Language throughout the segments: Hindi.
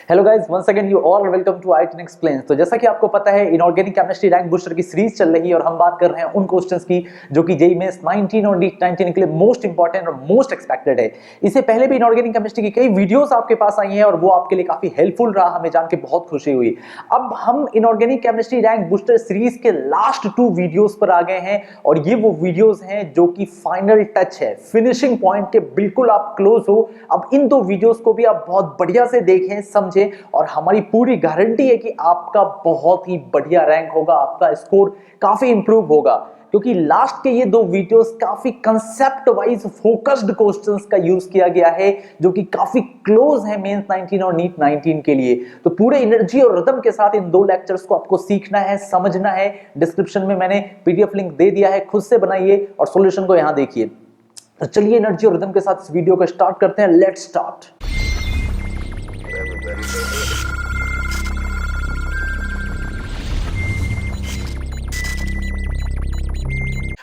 Hello guys, once again you all welcome to आई10 एक्सप्लेन्स। तो जैसा कि आपको पता है, इनऑर्गेनिक केमिस्ट्री रैंक बूस्टर की सीरीज चल रही है और हम बात कर रहे हैं उन क्वेश्चंस की जो कि जेईई मेंस 19 और नीट 19 के लिए मोस्ट इंपॉर्टेंट और मोस्ट एक्सपेक्टेड है। इससे पहले भी इनऑर्गेनिक केमिस्ट्री की कई वीडियोस आपके पास आई हैं और वो आपके लिए काफी हेल्पफुल रहा, हमें जान के बहुत खुशी हुई। अब हम inorganic chemistry rank booster series के लास्ट 2 वीडियोस पर आ गए हैं और ये वो वीडियोस हैं जो कि फाइनल टच है, फिनिशिंग पॉइंट के बिल्कुल आप क्लोज हो। अब इन 2 वीडियोस को भी आप बहुत बढ़िया से देखें, समझें और हमारी पूरी गारंटी है कि आपका बहुत ही बढ़िया रैंक होगा, आपका स्कोर काफी इंप्रूव होगा, क्योंकि लास्ट के ये 2 वीडियोस काफी कंसेप्ट वाइज फोकस्ड क्वेश्चंस का यूज किया गया है जो कि काफी क्लोज है मेंस 19 और नीट 19 के लिए। तो पूरे एनर्जी और रिदम के साथ इन 2 लेक्चर्स को आपको सीखना है, समझना है। डिस्क्रिप्शन में मैंने पीडीएफ लिंक दे दिया है, खुद से बनाइए और सॉल्यूशन को यहां देखिए। तो चलिए एनर्जी और रिदम के साथ इस वीडियो को स्टार्ट करते हैं। Let's start.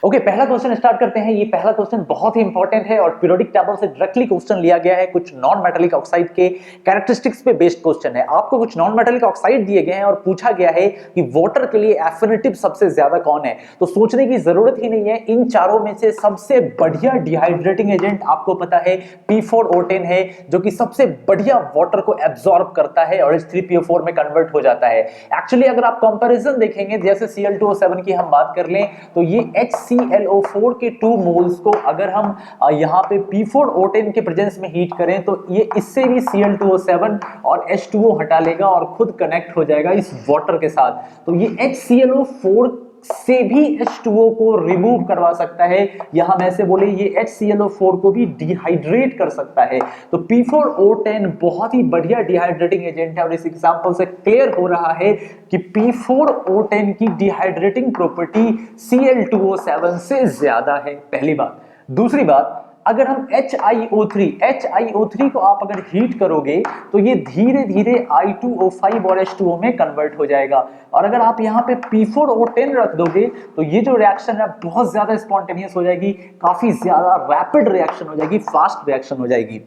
ओके, पहला क्वेश्चन स्टार्ट करते हैं। ये पहला क्वेश्चन बहुत ही इंपॉर्टेंट है और पीरियोडिक टेबल से डायरेक्टली क्वेश्चन लिया गया है। कुछ नॉन मेटालिक ऑक्साइड के कैरेक्टरिस्टिक्स पे बेस्ड क्वेश्चन है। आपको कुछ नॉन मेटालिक ऑक्साइड दिए गए हैं और पूछा गया है कि वाटर के लिए एफिनिटिव सबसे ज्यादा कौन है। तो सोचने की जरूरत ही नहीं है, इन चारों में से सबसे बढ़िया डिहाइड्रेटिंग एजेंट आपको पता है P4O10 है, जो कि सबसे बढ़िया वाटर को एब्जॉर्ब करता है और H3PO4 में कन्वर्ट हो जाता है। एक्चुअली अगर आप कंपैरिजन देखेंगे, जैसे Cl2O7 की हम बात कर लें तो ये HClO4 के 2 मोल्स को अगर हम यहाँ पे P4O10 के प्रेजेंस में हीट करें तो ये इससे भी Cl2O7 और H2O हटा लेगा और खुद कनेक्ट हो जाएगा इस वाटर के साथ। तो ये HClO4 से भी H2O को रिमूव करवा सकता है, या हम ऐसे बोले ये HClO4 को भी डिहाइड्रेट कर सकता है। तो P4O10 बहुत ही बढ़िया डिहाइड्रेटिंग एजेंट है और इस एग्जांपल से क्लियर हो रहा है कि P4O10 की डिहाइड्रेटिंग प्रॉपर्टी Cl2O7 से ज्यादा है, पहली बात। दूसरी बात, अगर हम HiO3 को आप अगर हीट करोगे तो ये धीरे धीरे I2O5 और H2O में कन्वर्ट हो जाएगा। और अगर आप यहाँ पे P4O10 रख दोगे तो ये जो रिएक्शन है बहुत ज्यादा स्पॉन्टेनियस हो जाएगी, काफी ज्यादा रैपिड रिएक्शन हो जाएगी, फास्ट रिएक्शन हो जाएगी।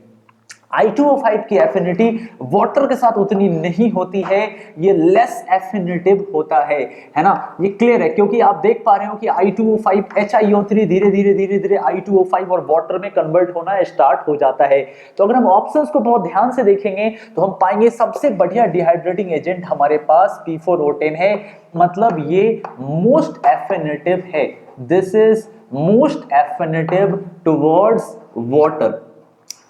I2O5 की एफिनिटी वाटर के साथ उतनी नहीं होती है, ये लेस एफिनिटिव होता है ना। ये क्लियर है क्योंकि आप देख पा रहे हो कि I2O5 HiO3 धीरे धीरे I2O5 और वाटर में कन्वर्ट होना स्टार्ट हो जाता है। तो अगर हम ऑप्शंस को बहुत ध्यान से देखेंगे तो हम पाएंगे सबसे बढ़िया डिहाइड्रेटिंग एजेंट हमारे पास P4O10 है, मतलब ये मोस्ट एफिनिटिव है। This is most affinitive towards water.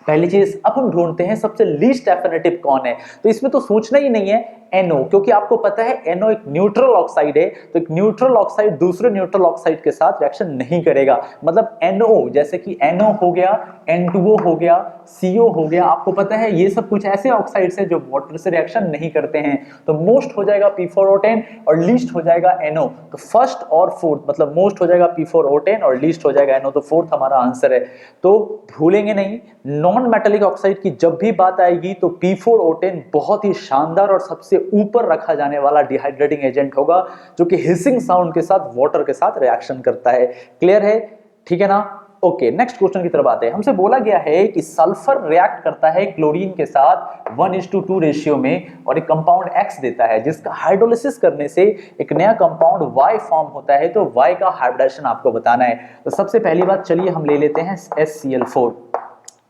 पहली चीज। अब हम ढूंढते हैं सबसे लीस्ट एफिनिटिव कौन है। तो इसमें तो सोचना ही नहीं है, NO, क्योंकि आपको पता है NO एक न्यूट्रल ऑक्साइड है, तो एक न्यूट्रल ऑक्साइड दूसरे न्यूट्रल ऑक्साइड के साथ रिएक्शन नहीं करेगा। मतलब NO, जैसे कि NO हो गया, N2O हो गया, CO हो गया, आपको पता है ये सब कुछ ऐसे ऑक्साइड्स हैं जो वाटर से रिएक्शन नहीं करते हैं। तो मोस्ट हो जाएगा P4O10 और लीस्ट हो जाएगा NO। तो फर्स्ट और फोर्थ, मतलब मोस्ट हो जाएगा P4O10 और लीस्ट हो जाएगा NO, तो फोर्थ हमारा आंसर है। तो भूलेंगे नहीं, नॉन मेटालिक ऑक्साइड की जब भी बात आएगी तो P4O10 बहुत ही शानदार और सबसे ऊपर रखा जाने वाला डिहाइड्रेटिंग एजेंट होगा, जो कि हिसिंग साउंड के साथ वाटर के साथ रिएक्शन करता है। क्लियर है? ठीक है ना? ओके, नेक्स्ट क्वेश्चन की तरफ आते हैं। हमसे बोला गया है कि सल्फर रिएक्ट करता है क्लोरीन के साथ 1:2 रेशियो में और एक कंपाउंड X देता है, जिसका हाइड्रोलिसिस करने से एक नया कंपाउंड Y फॉर्म होता है। तो Y का हाइब्रिडेशन आपको बताना है। तो सबसे पहली बात, चलिए हम ले लेते हैं HCl4।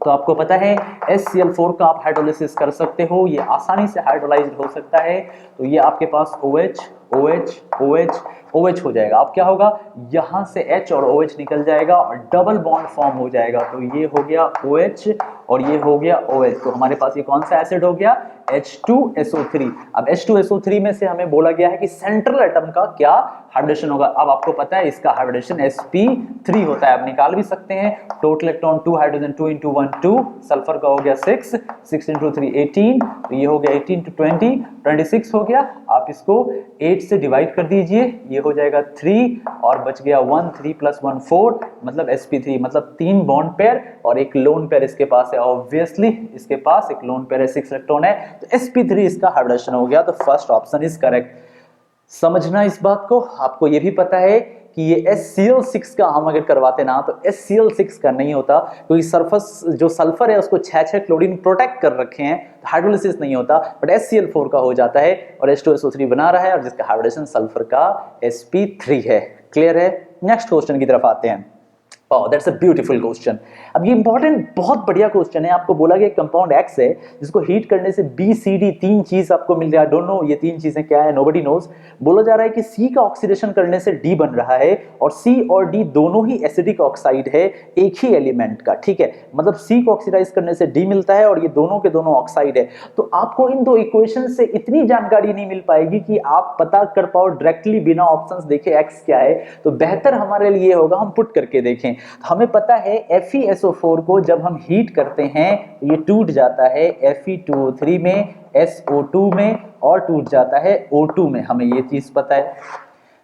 तो आपको पता है HCl4 का आप हाइड्रोलिसिस कर सकते हो, ये आसानी से हाइड्रोलाइज्ड हो सकता है। तो ये आपके पास OH OH OH OH हो जाएगा। अब क्या होगा, यहां से H और OH निकल जाएगा और डबल बॉन्ड फॉर्म हो जाएगा। तो ये हो गया OH और ये हो गया OH। तो हमारे पास ये कौन सा एसिड हो गया, H2SO3। अब H2SO3 में से हमें बोला गया है कि सेंट्रल एटम का क्या हाइब्रिडेशन होगा। अब आपको पता है इसका हाइब्रिडेशन sp3 होता है, आप निकाल भी सकते हैं। टोटल इलेक्ट्रॉन 2 हाइड्रोजन 2 × 1 2, सल्फर का हो गया 6 6 × 3 18, तो ये हो गया 18 × 20 26 हो गया। आप इसको 8 से डिवाइड कर दीजिए, ये हो जाएगा 3 और बच गया 1, 3 + 1 4, मतलब sp3, मतलब 3 बॉन्ड पेयर और एक लोन पेयर इसके पास है। ऑब्वियसली इसके पास एक लोन पेयर है, 6 इलेक्ट्रॉन है, तो sp3 इसका हाइब्रिडेशन हो गया। तो फर्स्ट ऑप्शन इज करेक्ट। समझना इस बात को। आपको यह भी पता है कि ये HCl6 का हम अगर करवाते ना तो HCl6 का नहीं होता, क्योंकि सरफेस जो सल्फर है उसको 6 क्लोरीन प्रोटेक्ट कर रखे हैं, तो हाइड्रोलिसिस नहीं होता, बट HCl4 का हो जाता है और H2SO3 बना रहा है और जिसका हाइब्रिडेशन सल्फर का sp3 है। क्लियर है? नेक्स्ट क्वेश्चन की तरफ आते हैं। Oh, that's a beautiful question। अब ये इंपॉर्टेंट बहुत बढ़िया क्वेश्चन है। आपको बोला गया कंपाउंड X है जिसको हीट करने से B, C, D तीन चीज आपको मिल जाए। डोंट नो ये तीन चीजें क्या है, नोबडी नोज। बोला जा रहा है कि C का ऑक्सीडेशन करने से D बन रहा है और C और D दोनों ही एसिडिक ऑक्साइड है एक ही एलिमेंट का, ठीक है। मतलब C को ऑक्सीडाइज करने से D मिलता है और ये दोनों के दोनों ऑक्साइड है। तो आपको इन दो इक्वेशन से इतनी जानकारी नहीं मिल पाएगी कि आप पता कर पाओ डायरेक्टली बिना ऑप्शंस देखे X क्या है। तो बेहतर हमारे लिए होगा हम पुट करके देखें। हमें पता है FeSO4 को जब हम हीट करते हैं ये टूट जाता है Fe2O3 में, SO2 में और टूट जाता है O2 में। हमें ये चीज पता है,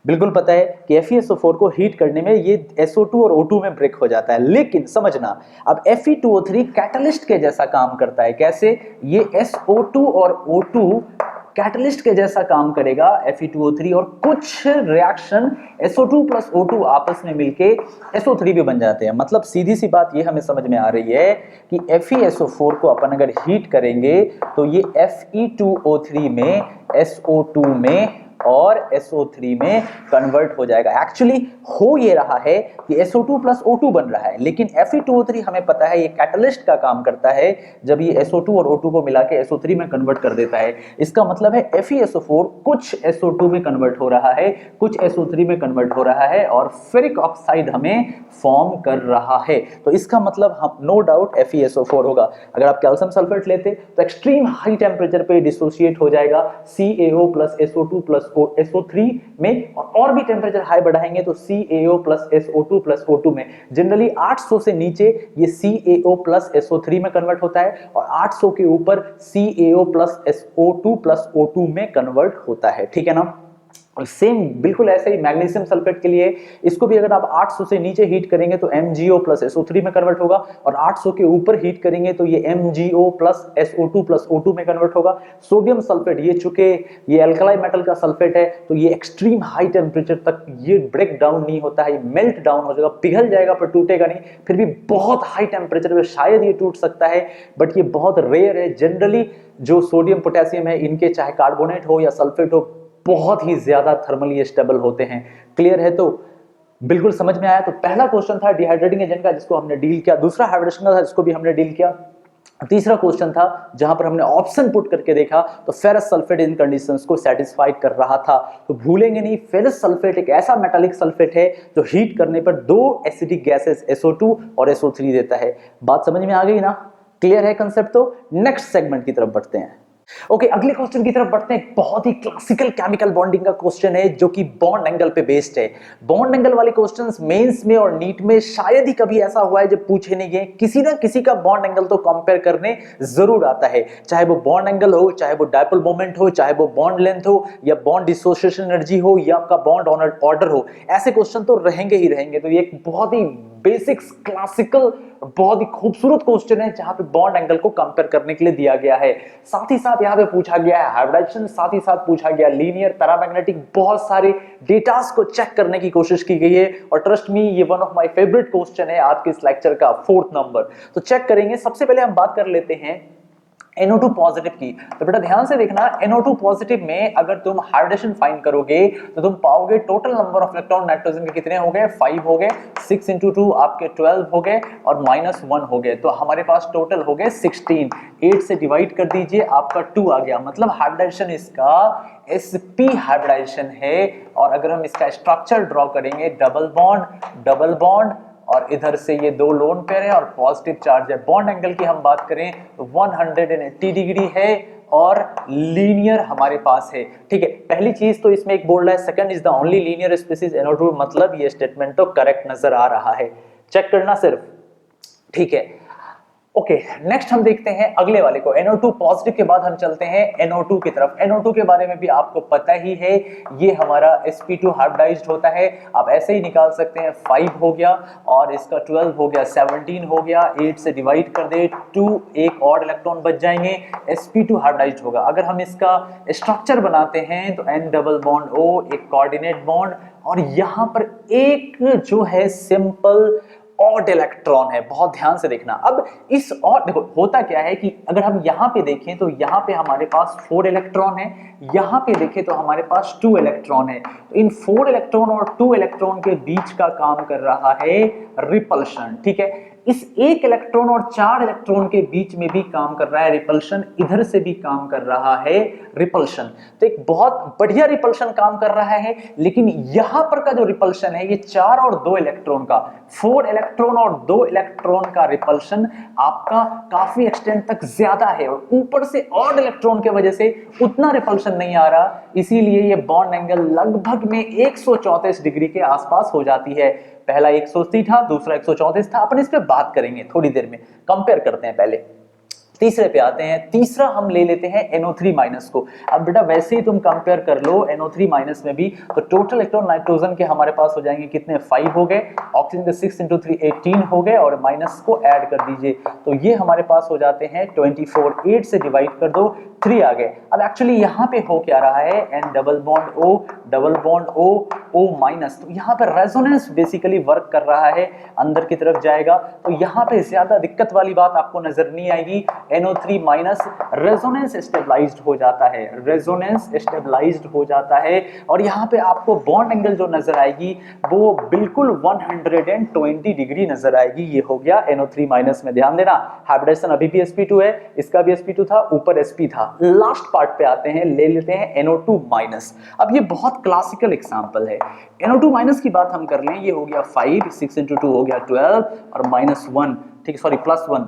बिल्कुल पता है कि FeSO4 को हीट करने में ये SO2 और O2 में ब्रेक हो जाता है। लेकिन समझना, अब Fe2O3 कैटलिस्ट के जैसा काम करता है। कैसे? ये SO2 और O2 कैटलिस्ट के जैसा काम करेगा Fe2O3 और कुछ रिएक्शन SO2 प्लस O2 आपस में मिलके SO3 भी बन जाते हैं। मतलब सीधी सी बात ये हमें समझ में आ रही है कि FeSO4 को अपन अगर हीट करेंगे तो ये Fe2O3 में, SO2 में और SO3 में कन्वर्ट हो जाएगा। एक्चुअली हो ये रहा है कि SO2 प्लस O2 बन रहा है, लेकिन Fe2O3 हमें पता है ये कैटलिस्ट का काम करता है। जब ये SO2 और O2 को मिला के SO3 में कन्वर्ट कर देता है, इसका मतलब है FeSO4 कुछ SO2 में कन्वर्ट हो रहा है, कुछ SO3 में कन्वर्ट हो रहा है और फेरिक ऑक्साइड हमें फॉर्म कर रहा है। तो इसका मतलब हम नो डाउट FeSO4 होगा। अगर आप कैल्शियम सल्फेट लेते तो एक्सट्रीम हाई टेम्परेचर पे डिसोसिएट हो जाएगा CaO plus SO2 plus SO3 में, और भी टेम्परेचर हाई बढ़ाएंगे तो CaO plus SO2 plus O2 में। जनरली 800 से नीचे ये CaO प्लस SO3 में कन्वर्ट होता है और 800 के ऊपर CaO plus SO2 plus O2 में कन्वर्ट होता है, ठीक है ना। सेम बिल्कुल ऐसे ही मैग्नीशियम सल्फेट के लिए, इसको भी अगर आप 800 से नीचे हीट करेंगे तो MgO प्लस SO3 में कन्वर्ट होगा और 800 के ऊपर हीट करेंगे तो ये MgO plus SO2 plus O2 में कन्वर्ट होगा। सोडियम सल्फेट ये चूंकि ये अल्कलाई मेटल का सल्फेट है तो ये एक्सट्रीम हाई टेम्परेचर तक ये ब्रेक डाउन नहीं होता है, ये मेल्ट डाउन हो जाएगा, पिघल जाएगा पर टूटेगा नहीं। फिर भी बहुत हाई टेम्परेचर पे शायद ये टूट सकता है, बट ये बहुत रेयर है। जनरली जो सोडियम पोटेशियम है इनके चाहे कार्बोनेट हो या सल्फेट हो बहुत ही ज्यादा थर्मली स्टेबल होते हैं। क्लियर है? तो बिल्कुल समझ में आया। तो पहला क्वेश्चन था डिहाइड्रेटिंग एजेंट का जिसको हमने डील किया, दूसरा हाइब्रिडेशन का था जिसको भी हमने डील किया, तीसरा क्वेश्चन था जहां पर हमने ऑप्शन पुट करके देखा तो फेरस सल्फेट इन कंडीशंस को सेटिस्फाइड कर रहा था। तो भूलेंगे नहीं, फेरस सल्फेट एक ऐसा मेटालिक सल्फेट है जो हीट करने पर दो एसिडिक गैसेस SO2 और SO3 देता है। बात समझ में आ गई ना? क्लियर है कंसेप्ट? तो नेक्स्ट सेगमेंट की तरफ बढ़ते हैं। ओके, अगले क्वेश्चन की तरफ बढ़ते हैं। बहुत ही क्लासिकल केमिकल बॉन्डिंग का क्वेश्चन है जो कि बॉन्ड एंगल पे बेस्ड है। बॉन्ड एंगल वाले क्वेश्चंस मेंस में और नीट में शायद ही कभी ऐसा हुआ है जब पूछे नहीं गए। किसी ना किसी का बॉन्ड एंगल तो कंपेयर करने जरूर आता है, चाहे वो बॉन्ड एंगल हो, चाहे वो डायपोल मोमेंट हो, चाहे वो बॉन्ड लेंथ हो या बॉन्ड डिसोसिएशन एनर्जी हो या आपका बॉन्ड ऑर्डर हो। ऐसे क्वेश्चन तो रहेंगे ही रहेंगे। तो ये एक बहुत ही बेसिक्स क्लासिकल बहुत ही खूबसूरत क्वेश्चन है जहां पे बॉन्ड एंगल को कंपेयर करने के लिए दिया गया है। साथ ही साथ यहाँ पे पूछा गया है हाइब्रिडाइजेशन, साथ ही साथ पूछा गया लीनियर, पैरामैग्नेटिक, बहुत सारे डेटास को चेक करने की कोशिश की गई है। और ट्रस्ट मी ये one of my favourite question है आज के इस लेक्चर का 4th नंबर। तो चेक करेंगे। सबसे पहले हम बात कर लेते हैं NO2 पॉजिटिव की। तो बेटा ध्यान से देखना, NO2 पॉजिटिव में अगर तुम हाइब्रिडेशन फाइंड करोगे तो तुम पाओगे total number of electron nitrogen के कितने हो गए? 5 हो गए। 6 × 2 आपके 12 हो गए और -1 हो गए। तो हमारे पास टोटल हो गए 16। 8 से डिवाइड कर दीजिए, आपका 2 आ गया। मतलब हाइब्रिडेशन इसका sp हाइब्रिडेशन है। और अगर हम इसका स्ट्रक्चर ड्रॉ करेंगे, डबल बॉन्ड और इधर से ये दो लोन पेयर है और पॉजिटिव चार्ज है। बॉन्ड एंगल की हम बात करें तो 180 डिग्री है और लीनियर हमारे पास है। ठीक है, पहली चीज तो इसमें एक बोल रहा है second is the only linear species NO2, मतलब ये स्टेटमेंट तो करेक्ट नजर आ रहा है। चेक करना सिर्फ, ठीक है। ओके, नेक्स्ट हम देखते हैं अगले वाले को। NO2 पॉजिटिव के बाद हम चलते हैं NO2 की तरफ। NO2 के बारे में भी आपको पता ही है, ये हमारा sp2 हाइब्रिडाइज्ड होता है। आप ऐसे ही निकाल सकते हैं, 5 हो गया और इसका 12 हो गया, 17 हो गया, 8 से डिवाइड कर दे 2, एक और इलेक्ट्रॉन बच जाएंगे, sp2 हाइब्रिडाइज्ड होगा। अगर हम इसका स्ट्रक्चर बनाते हैं तो N डबल बॉन्ड O, एक कोऑर्डिनेट बॉन्ड और यहां पर एक जो है सिंपल ऑड इलेक्ट्रॉन है। बहुत ध्यान से देखना। अब इस और देखो होता क्या है कि अगर हम यहां पे देखें तो यहां पे हमारे पास 4 इलेक्ट्रॉन है, यहां पे देखें तो हमारे पास 2 इलेक्ट्रॉन है। तो इन 4 इलेक्ट्रॉन और 2 इलेक्ट्रॉन के बीच का काम कर रहा है रिपल्शन, ठीक है। इस एक इलेक्ट्रॉन और 4 इलेक्ट्रॉन के बीच में भी काम कर रहा है रिपल्शन, इधर से भी काम कर रहा है रिपल्शन। तो एक बहुत बढ़िया रिपल्शन काम कर रहा है। लेकिन यहां पर का जो रिपल्शन है ये 4 और 2 इलेक्ट्रॉन का, 4 इलेक्ट्रॉन और 2 इलेक्ट्रॉन का रिपल्शन आपका काफी एक्सटेंट तक ज्यादा है और ऊपर से ऑड इलेक्ट्रॉन के वजह से उतना रिपल्शन नहीं आ रहा। इसीलिए ये बॉन्ड एंगल लगभग में 134 डिग्री के आसपास हो जाती है। पहला 180 था, दूसरा 134 था। अपन इस पे बात करेंगे थोड़ी देर में, कंपेयर करते हैं। पहले तीसरे पे आते हैं। तीसरा हम ले लेते हैं NO3- को। अब बेटा वैसे ही तुम कंपेयर कर लो NO3- में भी, तो टोटल इलेक्ट्रॉन नाइट्रोजन के हमारे पास हो जाएंगे कितने, 5 हो गए, ऑक्सीजन के 6 × 3 18 हो गए और माइनस को ऐड कर दीजिए तो ये हमारे पास हो जाते हैं 24। 8 से डिवाइड कर दो, 3 आ गए। अब एक्चुअली यहाँ पे हो क्या रहा है, N double bond O double bond O O-, तो यहाँ पे रेजोनेंस बेसिकली वर्क कर रहा है, अंदर की तरफ जाएगा। तो यहाँ पे ज्यादा दिक्कत वाली बात आपको नजर नहीं आएगी। NO3- रेजोनेंस स्टेबलाइज्ड हो जाता है, रेजोनेंस स्टेबलाइज्ड हो जाता है और यहाँ पे आपको बॉन्ड एंगल जो नजर आएगी वो बिल्कुल 120 डिग्री नजर आएगी। ये हो गया NO3- में। ध्यान देना, हाइब्रिडाइजेशन अभी भी sp2 है, इसका भी sp2 था, ऊपर sp था। लास्ट पार्ट पे आते हैं, ले लेते हैं NO2-। अब ये बहुत क्लासिकल एग्जांपल है। NO2- की बात हम कर लें, ये हो गया 5, 6 × 2 हो गया 12 और -1, ठीक है, सॉरी +1,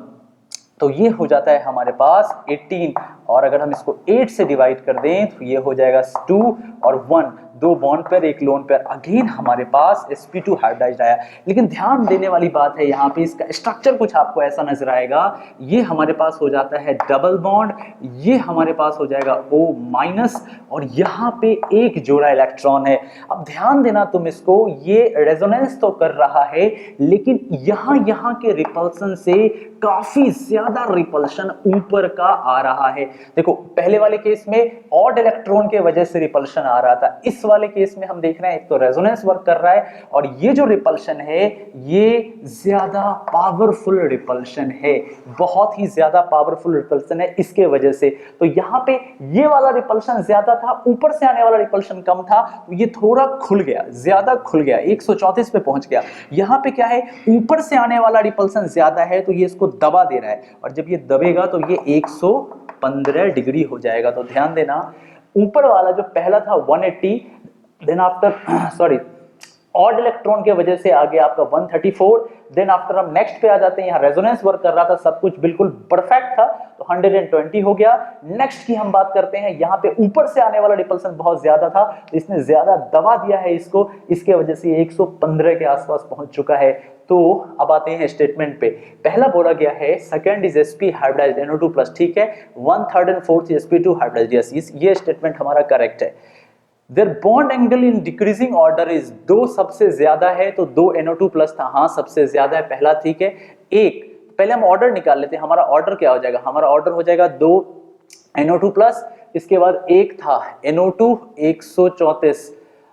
तो ये हो जाता है हमारे पास 18। और अगर हम इसको 8 से डिवाइड कर दें तो ये हो जाएगा 2 और 1, 2 बॉन्ड पर, एक लोन पर, अगेन हमारे पास sp2 हाइब्रिडाइज्ड आया। लेकिन ध्यान देने वाली बात है, यहाँ पे इसका स्ट्रक्चर कुछ आपको ऐसा नजर आएगा। ये हमारे पास हो जाता है डबल बॉन्ड, ये हमारे पास हो जाएगा O- और यहाँ पे एक जोड़ा इलेक्ट्रॉन है। अब ध्यान देना तुम इसको, ये रेजोनेंस तो कर रहा है लेकिन यहाँ के रिपल्सन से काफी ज्यादा रिपल्शन ऊपर का आ रहा है। देखो पहले वाले केस में ऑड इलेक्ट्रॉन के वजह से रिपल्शन आ रहा था, इस वाले केस में हम देख रहे हैं एक तो रेजोनेंस वर्क कर रहा है और ये जो रिपल्शन है ये ज्यादा पावरफुल रिपल्शन है, बहुत ही ज्यादा पावरफुल रिपल्शन है इसके वजह से। तो यहाँ पे ये वाला रिपल्शन ज्यादा था, ऊपर से आने वाला रिपल्शन कम था, तो ये थोड़ा खुल गया, ज्यादा खुल गया, 134 पे पहुंच गया। यहाँ पे क्या है, ऊपर से आने वाला रिपल्शन ज्यादा है तो ये इसको दबा दे रहा है और जब ये दबेगा तो ये 115 डिग्री हो जाएगा। तो ध्यान देना, ऊपर वाला जो पहला था 180, then after sorry odd electron के वजह से आ गया आपका 134। देन आफ्टर हम नेक्स्ट पे आ जाते हैं, यहाँ रेजोनेंस वर्क कर रहा था, सब कुछ बिल्कुल परफेक्ट था तो 120 हो गया। नेक्स्ट की हम बात करते हैं, यहाँ पे ऊपर से आने वाला रिपल्सन बहुत ज्यादा था तो इसने ज्यादा दबा दिया है इसको, इसके वजह से 115 के आसपास पहुंच चुका है। तो अब आते हैं स्टेटमेंट पे। पहला बोला गया है second is sp hybridised NO2+, ठीक है, 1/3 and 4th sp2 hybridised, yes, ये स्टेटमेंट हमारा करेक्ट है। Their bond angle in decreasing order is, 2 सबसे ज्यादा है तो 2 NO2+ था, हाँ सबसे ज्यादा है पहला, ठीक है। एक पहले हम ऑर्डर निकाल लेते हैं, हमारा ऑर्डर क्या हो जाएगा, हमारा ऑर्डर हो जाएगा 2 NO2+, इसके बाद एक था NO2 134,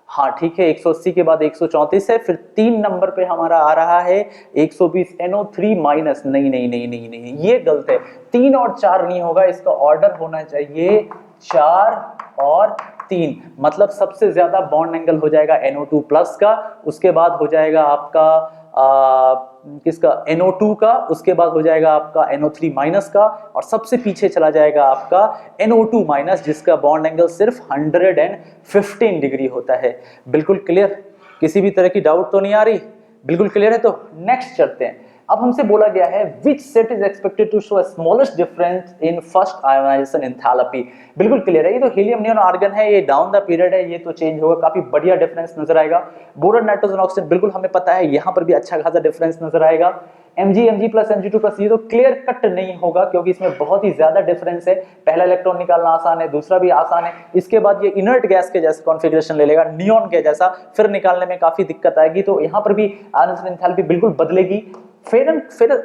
हाँ ठीक है, 180 के बाद 134 है, फिर 3 नंबर पे हमारा आ रहा है 120 NO3-। नहीं नहीं नहीं नहीं नहीं, ये गलत है, 3 और 4 नहीं होगा, इसका ऑर्डर होना चाहिए 4 और 3। मतलब सबसे ज्यादा बॉन्ड एंगल हो जाएगा NO2+ का, उसके बाद हो जाएगा आपका किसका, NO2 का, उसके बाद हो जाएगा आपका NO3- का और सबसे पीछे चला जाएगा आपका NO2- जिसका बॉन्ड एंगल सिर्फ 115 डिग्री होता है। बिल्कुल क्लियर, किसी भी तरह की डाउट तो नहीं आ रही, बिल्कुल क्लियर है। तो नेक्स्ट चलते हैं। अब हमसे बोला गया है which set is expected to show a smallest difference in first ionization enthalpy। बिल्कुल क्लियर है, ये तो हीलियम नियॉन आर्गन है, ये डाउन द पीरियड है, ये तो चेंज होगा, काफी बढ़िया डिफरेंस नजर आएगा। बोरॉन नाइट्रोजन ऑक्सीजन बिल्कुल हमें पता है, यहां पर भी अच्छा खासा डिफरेंस नजर आएगा। Mg प्लस Mg2 प्लस, ये तो क्लियर कट नहीं होगा क्योंकि इसमें बहुत ही ज्यादा डिफरेंस है। पहला इलेक्ट्रॉन निकालना आसान है, दूसरा भी आसान है, इसके बाद ये इनर्ट गैस के जैसा कॉन्फ़िगरेशन ले लेगा, नियॉन के जैसा, फिर निकालने में काफी दिक्कत आएगी। तो यहां पर भी आयनाइजेशन एंथैल्पी बिल्कुल बदलेगी। फिर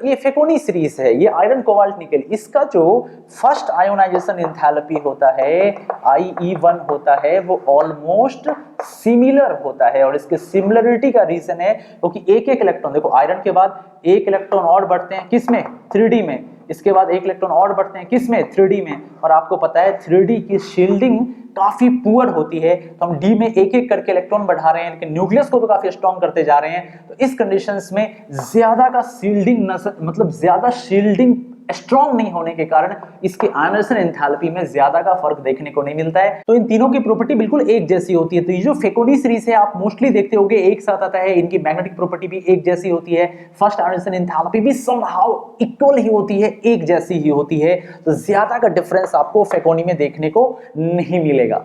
ये फेकोनी सीरीज है, ये आयरन कोबाल्ट निकल, इसका जो फर्स्ट आयोनाइजेशन एंथैल्पी होता है IE1 होता है, वो ऑलमोस्ट सिमिलर होता है। और इसके सिमिलरिटी का रीजन है क्योंकि एक एक इलेक्ट्रॉन, देखो आयरन के बाद एक इलेक्ट्रॉन और बढ़ते हैं किसमें, 3D में, इसके बाद एक इलेक्ट्रॉन और बढ़ते हैं किसमें, 3D में। और आपको पता है 3D की शील्डिंग काफी पुअर होती है, तो हम डी में एक एक करके इलेक्ट्रॉन बढ़ा रहे हैं, लेकिन न्यूक्लियस को तो काफी स्ट्रॉन्ग करते जा रहे हैं। तो इस कंडीशंस में ज्यादा का शील्डिंग मतलब ज्यादा शील्डिंग स्ट्रॉन्ग नहीं होने के कारण इसके आयनाइजेशन एंथैल्पी में ज्यादा का फर्क देखने को नहीं मिलता है। तो इन तीनों की प्रॉपर्टी बिल्कुल एक जैसी होती है। तो ये जो फेकोनी सीरीज है आप मोस्टली देखते होंगे एक साथ आता है, इनकी मैग्नेटिक प्रॉपर्टी भी एक जैसी होती है, फर्स्ट आयनाइजेशन एंथैल्पी भी समहाउ इक्वल ही होती है, एक जैसी ही होती है। तो ज्यादा का डिफरेंस आपको फेकोनी में देखने को नहीं मिलेगा।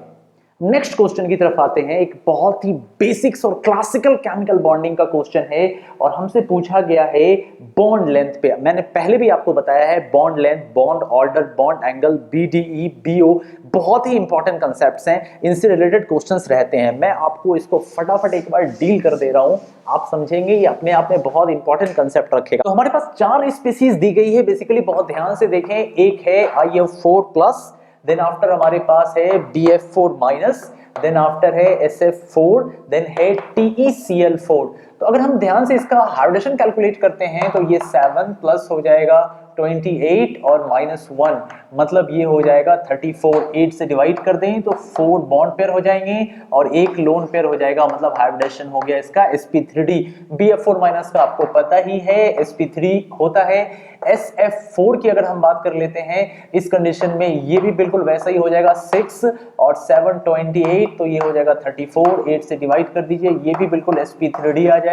नेक्स्ट क्वेश्चन की तरफ आते हैं, एक बहुत ही बेसिक्स और क्लासिकल केमिकल बॉन्डिंग का क्वेश्चन है और हमसे पूछा गया है बॉन्ड लेंथ पे। मैंने पहले भी आपको बताया है bond length, bond order, bond angle, BDE, BO बहुत ही इंपॉर्टेंट कंसेप्ट्स हैं, इनसे रिलेटेड क्वेश्चंस रहते हैं। मैं आपको इसको फटाफट एक बार डील कर दे रहा हूं, आप समझेंगे ये अपने आप में बहुत इंपॉर्टेंट कंसेप्ट रखेगा। तो हमारे पास 4 स्पीसीज दी गई है, बेसिकली बहुत ध्यान से देखें। एक है IF4+, देन आफ्टर हमारे पास है BF4-, देन आफ्टर है SF4, देन है TeCl4। तो अगर हम ध्यान से इसका हाइब्रिडेशन कैलकुलेट करते हैं तो ये 7 प्लस हो जाएगा 28 और -1, मतलब ये हो जाएगा 34। 8 से डिवाइड कर दें तो 4 बॉन्ड पेयर हो जाएंगे और एक लोन पेयर हो जाएगा, मतलब हाइब्रिडेशन हो गया इसका sp3d। BF4- का आपको पता ही है sp3 होता है। SF4 की अगर हम बात कर लेते हैं इस कंडीशन में ये भी बिल्कुल वैसा ही हो जाएगा, 6 और 7 28, तो ये हो जाएगा 34। 8 से डिवाइड कर दीजिए, ये भी बिल्कुल sp3d आ जाएगा।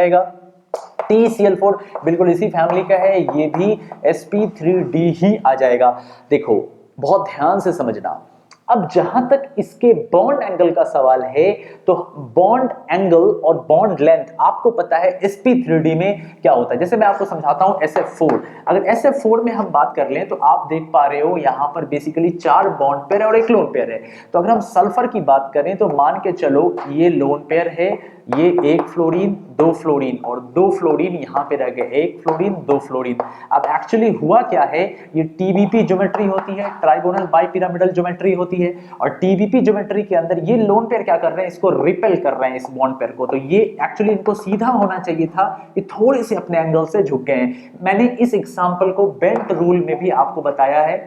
TeCl4 बिल्कुल इसी फैमिली का है, ये भी sp3d ही आ जाएगा। देखो बहुत ध्यान से समझना, अब जहां तक इसके बॉन्ड एंगल का सवाल है तो बॉन्ड एंगल और बॉन्ड लेंथ आपको पता है sp3d में क्या होता है। जैसे मैं आपको समझाता हूं SF4, अगर SF4 में हम बात कर लें तो आप देख पा रहे हो यहां पर बेसिकली 4 बॉन्ड पेयर है और एक लोन पेयर है। तो अगर हम सल्फर की बात करें तो मान के चलो ये लोन पेयर है, ये 1 फ्लोरीन 2 फ्लोरीन और 2 फ्लोरीन यहां पे रह गए, 1 फ्लोरीन 2 फ्लोरीन। अब एक्चुअली हुआ क्या है, ये TBP ज्योमेट्री होती है, ट्राइगोनल बाइपिरामिडल ज्योमेट्री होती है, और TBP ज्योमेट्री के अंदर ये लोन पेयर क्या कर रहे हैं, इसको रिपेल कर रहे हैं इस बॉन्ड पेयर को। तो ये एक्चुअली इनको सीधा होना चाहिए था, ये थोड़े से अपने एंगल से झुक गए हैं। मैंने इस एग्जांपल को बेंट रूल में भी आपको बताया है,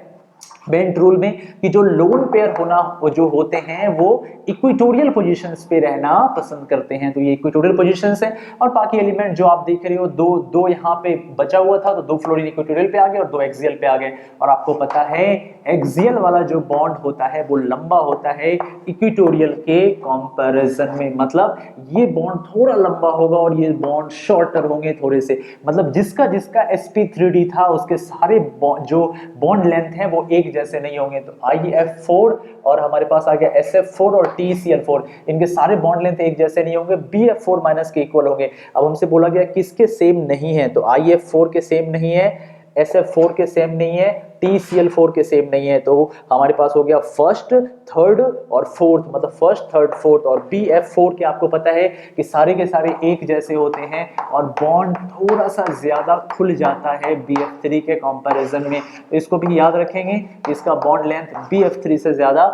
बेंट रूल में कि जो लोन पेयर होना वो जो होते हैं वो इक्वेटोरियल पोजीशंस पे रहना पसंद करते हैं। तो ये इक्वेटोरियल पोजीशंस है और बाकी एलिमेंट जो आप देख रहे हो दो यहाँ पे बचा हुआ था, तो 2 फ्लोरीन इक्वेटोरियल पे आ गए और 2 एक्सियल पे आ गए। और आपको पता है एक्सियल वाला जो बॉन्ड होता है वो लंबा होता है इक्वेटोरियल के कंपैरिजन में, मतलब ये बॉन्ड थोड़ा लंबा होगा और ये बॉन्ड शॉर्टर होंगे थोड़े से, मतलब जिसका sp3d था उसके सारे जो बॉन्ड लेंथ है वो एक जैसे नहीं होंगे। तो IF4 और हमारे पास आ गया SF4 और TeCl4, इनके सारे बॉन्ड लेंथ एक जैसे नहीं होंगे, BF4- के इक्वल होंगे। अब हमसे बोला गया किसके सेम नहीं है, तो IF4 के सेम नहीं है, SF4 के सेम नहीं है, TeCl4 के सेम नहीं है। तो हमारे पास हो गया फर्स्ट, थर्ड और फोर्थ, मतलब फर्स्ट, थर्ड, फोर्थ। और BF4 के आपको पता है कि सारे के सारे एक जैसे होते हैं और बॉन्ड थोड़ा सा ज्यादा खुल जाता है BF3 के कंपैरिजन में। तो इसको भी याद रखेंगे कि इसका बॉन्ड लेंथ BF3 से ज्यादा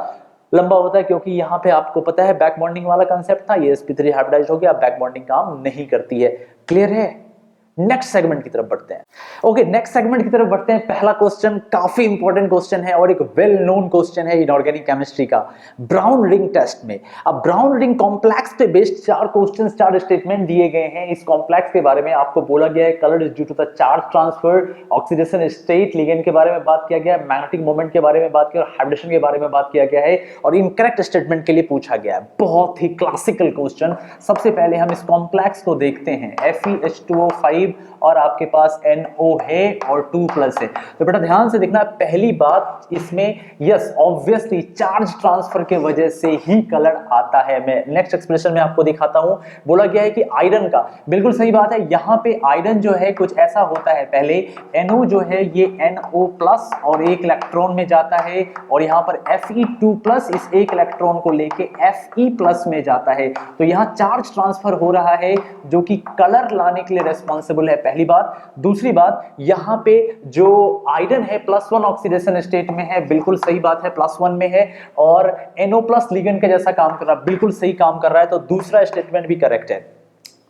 लंबा होता है, क्योंकि यहाँ पे आपको पता है बैक बॉन्डिंग वाला कंसेप्ट था, ये sp3 हाइब्रिडाइज्ड हो गया, बैक बॉन्डिंग काम नहीं करती है। क्लियर है? नेक्स्ट सेगमेंट की तरफ बढ़ते हैं। ओके, नेक्स्ट सेगमेंट की तरफ बढ़ते हैं। पहला क्वेश्चन काफी इंपॉर्टेंट क्वेश्चन है और एक वेल नोन क्वेश्चन है इनऑर्गेनिक केमिस्ट्री का, ब्राउन रिंग टेस्ट में। अब ब्राउन रिंग कॉम्प्लेक्स पे बेस्ड 4 क्वेश्चंस, 4 स्टेटमेंट दिए गए हैं। इस कॉम्प्लेक्स के बारे में आपको बोला गया है colour is due to the charge transfer, oxidation state, ligand के बारे में बात किया गया है, मैग्नेटिक मोमेंट के बारे में बात किया और हाइब्रिडेशन के बारे में बात किया गया है और इनकरेक्ट स्टेटमेंट के लिए पूछा गया है। बहुत ही क्लासिकल क्वेश्चन। सबसे पहले हम इस कॉम्प्लेक्स को देखते हैं, FeH2O5 5 और आपके पास NO है और 2+ है। तो बेटा ध्यान से देखना, पहली बात इसमें यस ऑब्वियसली चार्ज ट्रांसफर के वजह से ही कलर आता है। मैं नेक्स्ट एक्सप्रेशन में आपको दिखाता हूं। बोला गया है कि आयरन का, बिल्कुल सही बात है। यहां पे आयरन जो है कुछ ऐसा होता है, पहले NO जो है ये NO+ और एक इलेक्ट्रॉन में जाता है और यहां पर Fe2+ इस एक इलेक्ट्रॉन को लेके Fe+ में जाता है। तो यहां चार्ज ट्रांसफर हो रहा है जो कि कलर लाने के लिए रेस्पॉन्सिबल है, पहली बात। दूसरी बात, यहां पे जो आयरन है +1 ऑक्सीडेशन स्टेट में है, बिल्कुल सही बात है, +1 में है और NO+ लिगेंड का जैसा काम कर रहा है, बिल्कुल सही काम कर रहा है। तो दूसरा स्टेटमेंट भी करेक्ट है।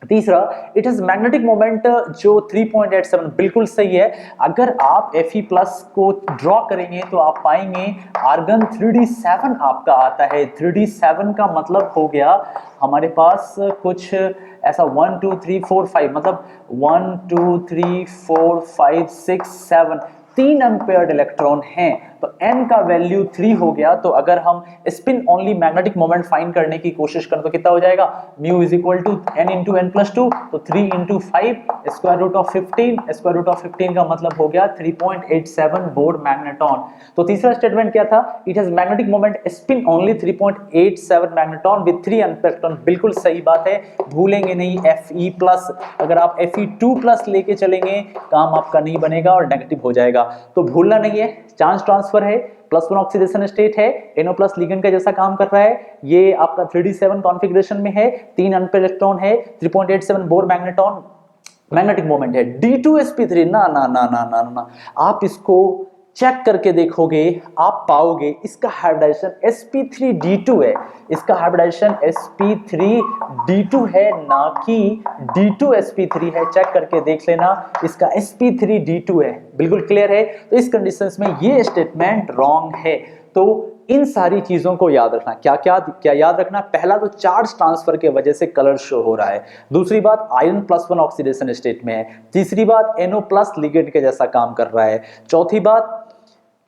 तीसरा, इट इज मैग्नेटिक मोमेंट जो 3.87 बिल्कुल सही है। अगर आप Fe+ को ड्रॉ करेंगे तो आप पाएंगे आर्गन 3d7 आपका आता है। 3d7 का मतलब हो गया हमारे पास कुछ ऐसा 1 2 3 4 5, मतलब 1 2 3 4 5 6 7 3 अनपेयर्ड इलेक्ट्रॉन हैं। तो n का वैल्यू 3 हो गया। तो अगर हम spin only magnetic moment find करने की कोशिश करें तो कितना हो जाएगा, mu is equal to n into n plus 2, तो 3 into 5 square root of 15, square root of 15 का मतलब हो गया 3.87 बोर मैग्नेटॉन। तो तीसरा स्टेटमेंट क्या था, it has magnetic moment spin only 3.87 magneton with 3 unpaired electron, बिल्कुल सही बात है, भूलेंगे नहीं। Fe+, अगर आप Fe2+ लेके चलेंगे काम आपका नहीं बनेगा और नेगेटिव हो जाएगा। तो भूलना नहीं है, चार्ज ट्रांसफर है, +1 ऑक्सीडेशन स्टेट है, NO+ लिगेंड का जैसा काम कर रहा है, ये आपका 3d7 कॉन्फ़िगरेशन में है, 3 अनपेयर्ड इलेक्ट्रॉन है, 3.87 बोर मैग्नेटॉन, मैग्नेटिक मोमेंट है। D2sp3 ना ना ना ना ना ना, आप इसको चेक करके देखोगे आप पाओगे इसका हाइब्रिडाइजेशन sp3d2 है, इसका हाइब्रिडाइजेशन sp3d2 है, ना कि D2sp3 है। चेक करके देख लेना, इसका sp3d2 है, बिल्कुल क्लियर है। तो इस कंडीशंस में ये स्टेटमेंट रॉन्ग है। तो इन सारी चीजों को याद रखना, क्या क्या क्या याद रखना, पहला तो चार्ज ट्रांसफर के वजह से कलर शो हो रहा है, दूसरी बात आयरन +1 ऑक्सीडेशन स्टेट में है, तीसरी बात NO+ लिगेंड के जैसा काम कर रहा है, चौथी बात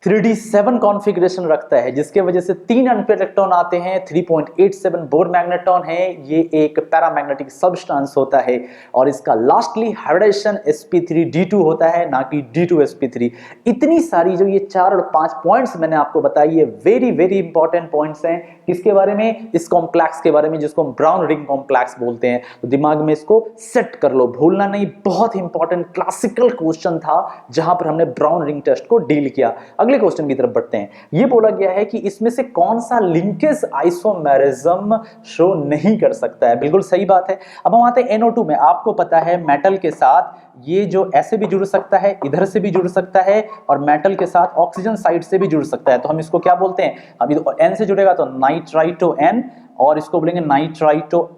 3d7 कॉन्फ़िगरेशन रखता है जिसके वजह से 3 अनपेयर्ड इलेक्ट्रॉन आते हैं, 3.87 बोर मैग्नेटॉन है, ये एक पैरामैग्नेटिक सब्सटेंस होता है और इसका लास्टली हाइब्रिडाइजेशन sp3d2 होता है, ना कि D2sp3। इतनी सारी जो ये 4 और 5 पॉइंट्स मैंने आपको बताई, ये वेरी वेरी इंपॉर्टेंट पॉइंट्स हैं। किसके बारे में, इस कॉम्प्लेक्स के बारे में जिसको हम ब्राउन रिंग कॉम्प्लेक्स बोलते हैं। तो दिमाग में इसको सेट कर लो, भूलना नहीं, बहुत इंपॉर्टेंट क्लासिकल क्वेश्चन था जहां पर हमने ब्राउन रिंग टेस्ट को डील किया। अगले क्वेश्चन की तरफ बढ़ते हैं। यह बोला गया है कि इसमें से कौन सा लिंकेज आइसोमेरिज्म शो नहीं कर सकता है, बिल्कुल सही बात है। अब हम आते हैं NO2 में। आपको पता है मेटल के साथ ये जो ऐसे भी जुड़ सकता है, इधर से भी जुड़ सकता है और मेटल के साथ ऑक्सीजन साइड से भी जुड़ सकता है। तो हम इसको क्या बोलते हैं, अभी N से जुड़ेगा तो नाइट्राइटो N और इसको बोलेंगे नाइट्राइटो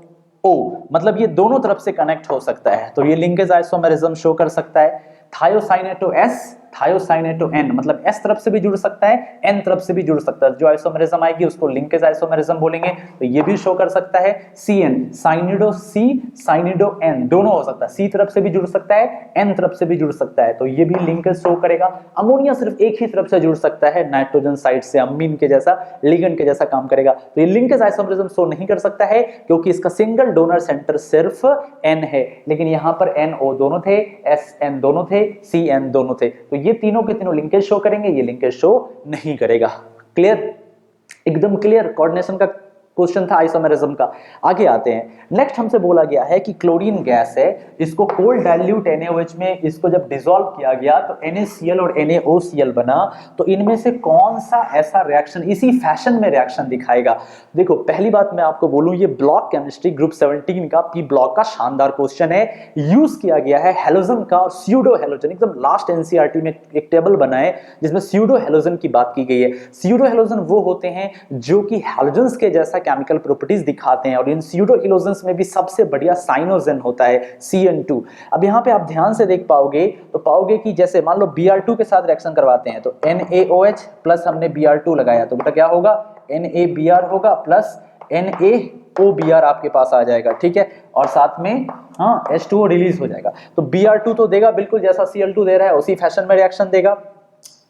O, मतलब ये दोनों तरफ से कनेक्ट हो सकता है। तो ये लिंकेज आइसोमेरिज्म शो कर सकता है। थायोसाइनेटो S, थायोसाइनेटो N, मतलब S तरफ से भी जुड़ सकता है, N तरफ से भी जुड़ सकता है। जो आइसोमेरिज्म आएगी उसको लिंकेज आइसोमेरिज्म बोलेंगे। तो ये भी शो कर सकता है। CN, साइनिडो C, साइनिडो N, दोनों हो सकता है, C तरफ से भी जुड़ सकता है, N तरफ से भी जुड़ सकता है, तो ये भी लिंकेज शो करेगा। अमोनिया सिर्फ एक ही तरफ से जुड़ सकता है, नाइट्रोजन साइड से, अमीन के जैसा, लिगेंड के जैसा काम करेगा। तो ये लिंकेज आइसोमेरिज्म शो नहीं कर सकता है क्योंकि इसका सिंगल डोनर सेंटर सिर्फ N है, लेकिन यहां पर NO दोनों थे, SN दोनों थे, CN दोनों थे। तो ये तीनों के तीनों लिंकेज शो करेंगे, ये लिंकेज शो नहीं करेगा। क्लियर, एकदम क्लियर। कोऑर्डिनेशन का क्वेश्चन था आइसोमेरिज्म का। आगे आते हैं। नेक्स्ट हमसे बोला गया है कि क्लोरीन गैस है, इसको कोल्ड डाइल्यूट NaOH में इसको जब डिसॉल्व किया गया तो NaCl और NaOCl बना। तो इनमें से कौन सा ऐसा रिएक्शन इसी फैशन में रिएक्शन दिखाएगा। देखो पहली बात मैं आपको बोलूं, ये ब्लॉक केमिस्ट्री ग्रुप 17 का पी ब्लॉक का शानदार क्वेश्चन है। यूज किया गया है हेलोजन का, स्यूडो हेलोजन, एकदम लास्ट NCERT में एक टेबल बनाए जिसमें स्यूडो हेलोजन की बात की गई है। स्यूडो हेलोजन वो होते हैं जो कि हेलोजन्स के जैसा केमिकल प्रॉपर्टीज दिखाते हैं और इन स्यूडो हेलोजन्स में भी सबसे बढ़िया साइनोजेन होता है CN2। अब यहाँ पे आप ध्यान से देख पाओगे तो पाओगे कि जैसे मान लो Br2 के साथ रिएक्शन करवाते हैं तो NaOH प्लस हमने Br2 लगाया तो बेटा क्या होगा, NaBr होगा प्लस NaOBr आपके पास आ जाएगा, ठीक है, और साथ में हाँ H2O रिलीज हो जाएगा। तो Br2 तो देगा बिल्कुल जैसा Cl2 दे रहा है उसी फैशन में रिएक्शन देगा।